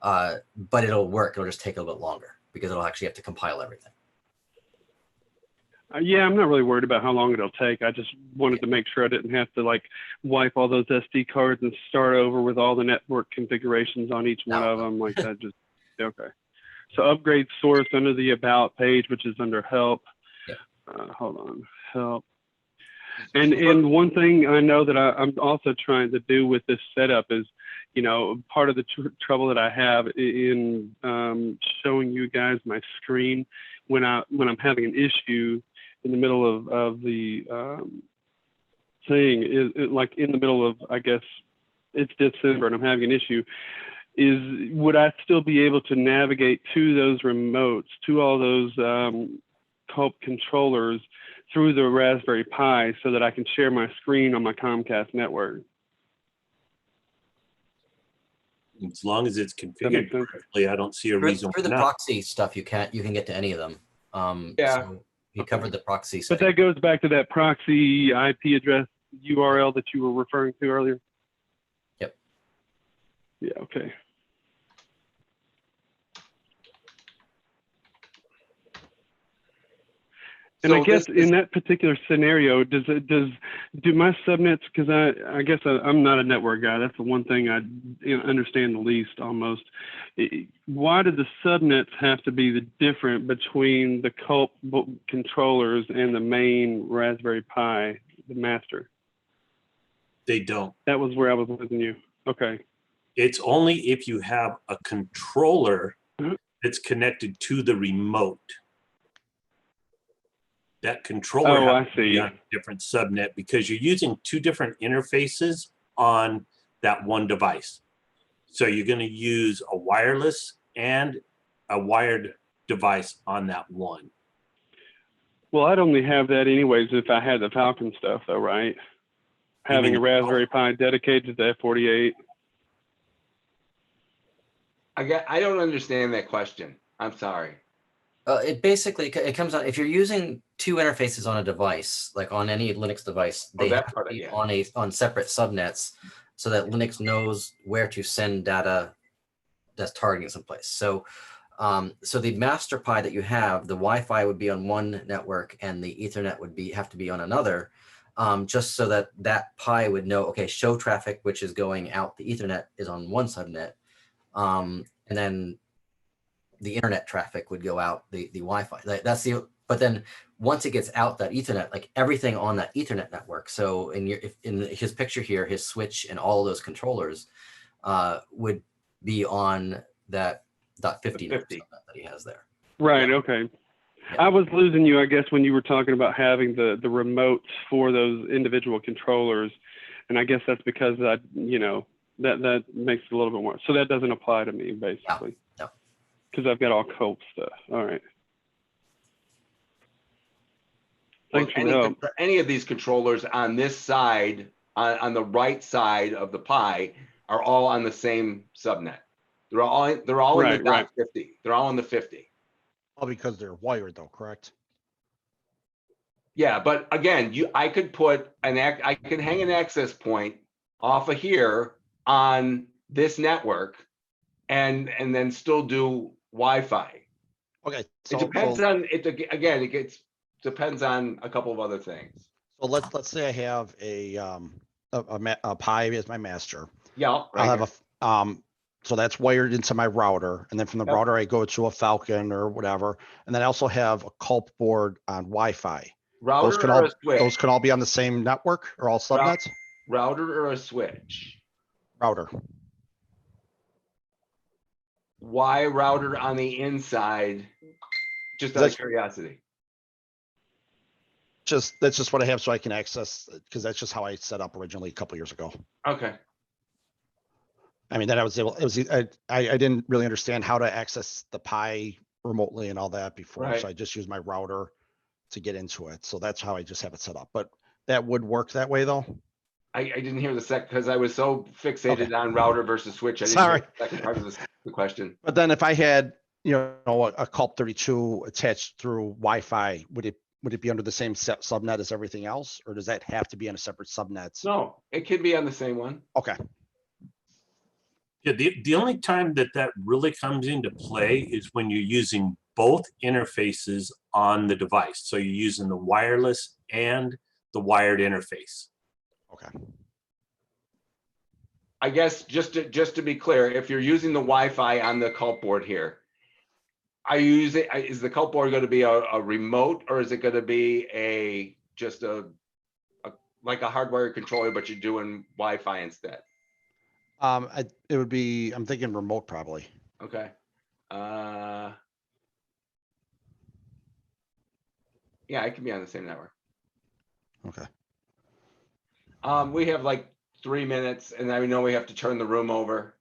but it'll work. It'll just take a little bit longer because it'll actually have to compile everything. Yeah, I'm not really worried about how long it'll take. I just wanted to make sure I didn't have to like wipe all those SD cards and start over with all the network configurations on each one of them. Like that just, okay. So upgrade source under the about page, which is under help. Yeah. Hold on, help. And one thing I know that I'm also trying to do with this setup is, you know, part of the trouble that I have in showing you guys my screen when I'm having an issue in the middle of the thing is like in the middle of, I guess it's December and I'm having an issue, is would I still be able to navigate to those remotes, to all those COP controllers through the Raspberry Pi so that I can share my screen on my Comcast network? As long as it's configured correctly, I don't see a reason Through the why not. proxy stuff, you can get to any of them. Yeah. So you covered the proxy But setting. that goes back to that proxy IP address URL that you were referring to earlier. Yep. Yeah, okay. And So I guess this is- in that particular scenario, do my subnets, because I guess I'm not a network guy. That's the one thing I understand the least almost. Why do the subnets have to be the different between the CULP controllers and the main Raspberry Pi, the master? They don't. That was where I was losing you. Okay. It's only if you have a controller Mhm. that's connected to the remote. That controller Oh, has I to be see. on a different subnet because you're using two different interfaces on that one device. So you're going to use a wireless and a wired device on that one. Well, I'd only have that anyways if I had the Falcon stuff though, right? Having mean a Raspberry Pi dedicated to F48. I don't understand that question. I'm sorry. It basically comes on if you're using two interfaces on a device, like on any Linux device, they that have to part, be yeah. on separate subnets so that Linux knows where to send data that's targeting someplace. So, so the master Pi that you have, the Wi-Fi would be on one network and the Ethernet would have to be on another, just so that that Pi would know, okay, show traffic which is going out the Ethernet is on one subnet, and then the internet traffic would go out the Wi-Fi. That's the, but then once it gets out that Ethernet, like everything on that Ethernet network. So in his picture here, his switch and all those controllers would be on that .50 network that he has there. Right. Yeah. Okay. Yeah. I was losing you, I guess, when you were talking about having the remotes for those individual controllers, and I guess that's because that that makes it a little bit more. So that doesn't apply to me basically. No. Because I've got all COPE stuff. All right. Thanks for the help. Any of these controllers on this side, on the right side of the Pi, are all on the same subnet. They're all in the .50. They're all in the 50. All because they're wired, though, correct? Yeah, but again, I could put I could hang an access point off of here on this network, and then still do Wi-Fi. Okay. It depends on it. Again, depends on a couple of other things. So let's say I have a Pi as my master. Yeah, I'll have So that's wired into my router. And then from the Yep. router, I go to a Falcon or whatever. And then I also have a culp board on Wi-Fi. Those Router can or all a switch? those can all be on the same network or all subnets? Router or a switch? Router. Why router on the inside? Just out of That's- curiosity. That's just what I have so I can access, because that's just how I set up originally a couple years ago. Okay. I mean, then I was able, I didn't really understand how to access the Pi remotely and all that before. Right. So I just used my router to get into it. So that's how I just have it set up. But that would work that way though. I didn't hear the second because I was so fixated on router versus switch. I didn't Sorry. hear the second part of the question. But then if I had, a Culp 32 attached through Wi-Fi, would it be under the same subnet as everything else? Or does that have to be on a separate subnet? No, it can be on the same one. Okay. Yeah, the only time that really comes into play is when you're using both interfaces on the device. So you're using the wireless and the wired interface. Okay. I guess just to be clear, if you're using the Wi-Fi on the culp board here, is the culp board going to be a remote, or is it going to be just like a hardwired controller, but you're doing Wi-Fi instead? It would be, I'm thinking remote probably. Okay. Yeah, it can be on the same network. Okay. We have like 3 minutes, and I know we have to turn the room over.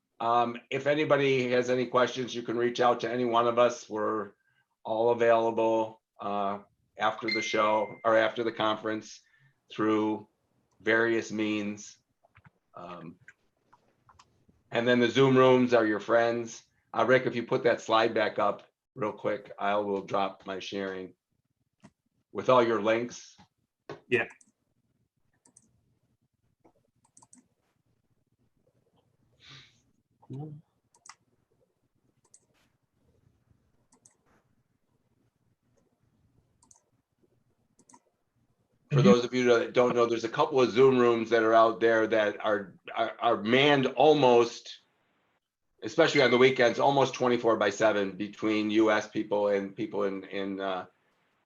If anybody has any questions, you can reach out to any one of us. We're all available after the show or after the conference through various means. And then the Zoom rooms are your friends. Rick, if you put that slide back up real quick, I will drop my sharing with all your links. Yeah. For those of you that don't know, there's a couple of Zoom rooms that are out there that are manned almost, especially on the weekends, almost 24/7 between US people and people in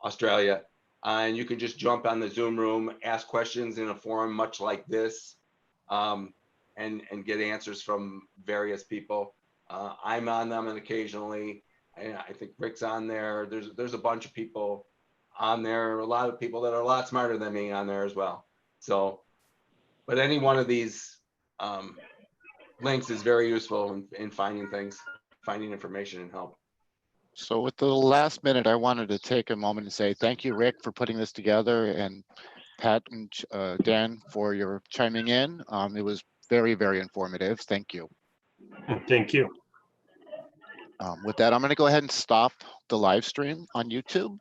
Australia. And you can just jump on the Zoom room, ask questions in a forum much like this, and get answers from various people. I'm on them, and occasionally, I think Rick's on there. There's a bunch of people on there, a lot of people that are a lot smarter than me on there as well. So, but any one of these links is very useful in finding things, finding information and help. So with the last minute, I wanted to take a moment and say thank you, Rick, for putting this together, and Pat and Dan for your chiming in. It was very, very informative. Thank you. Thank you. With that, I'm going to go ahead and stop the live stream on YouTube.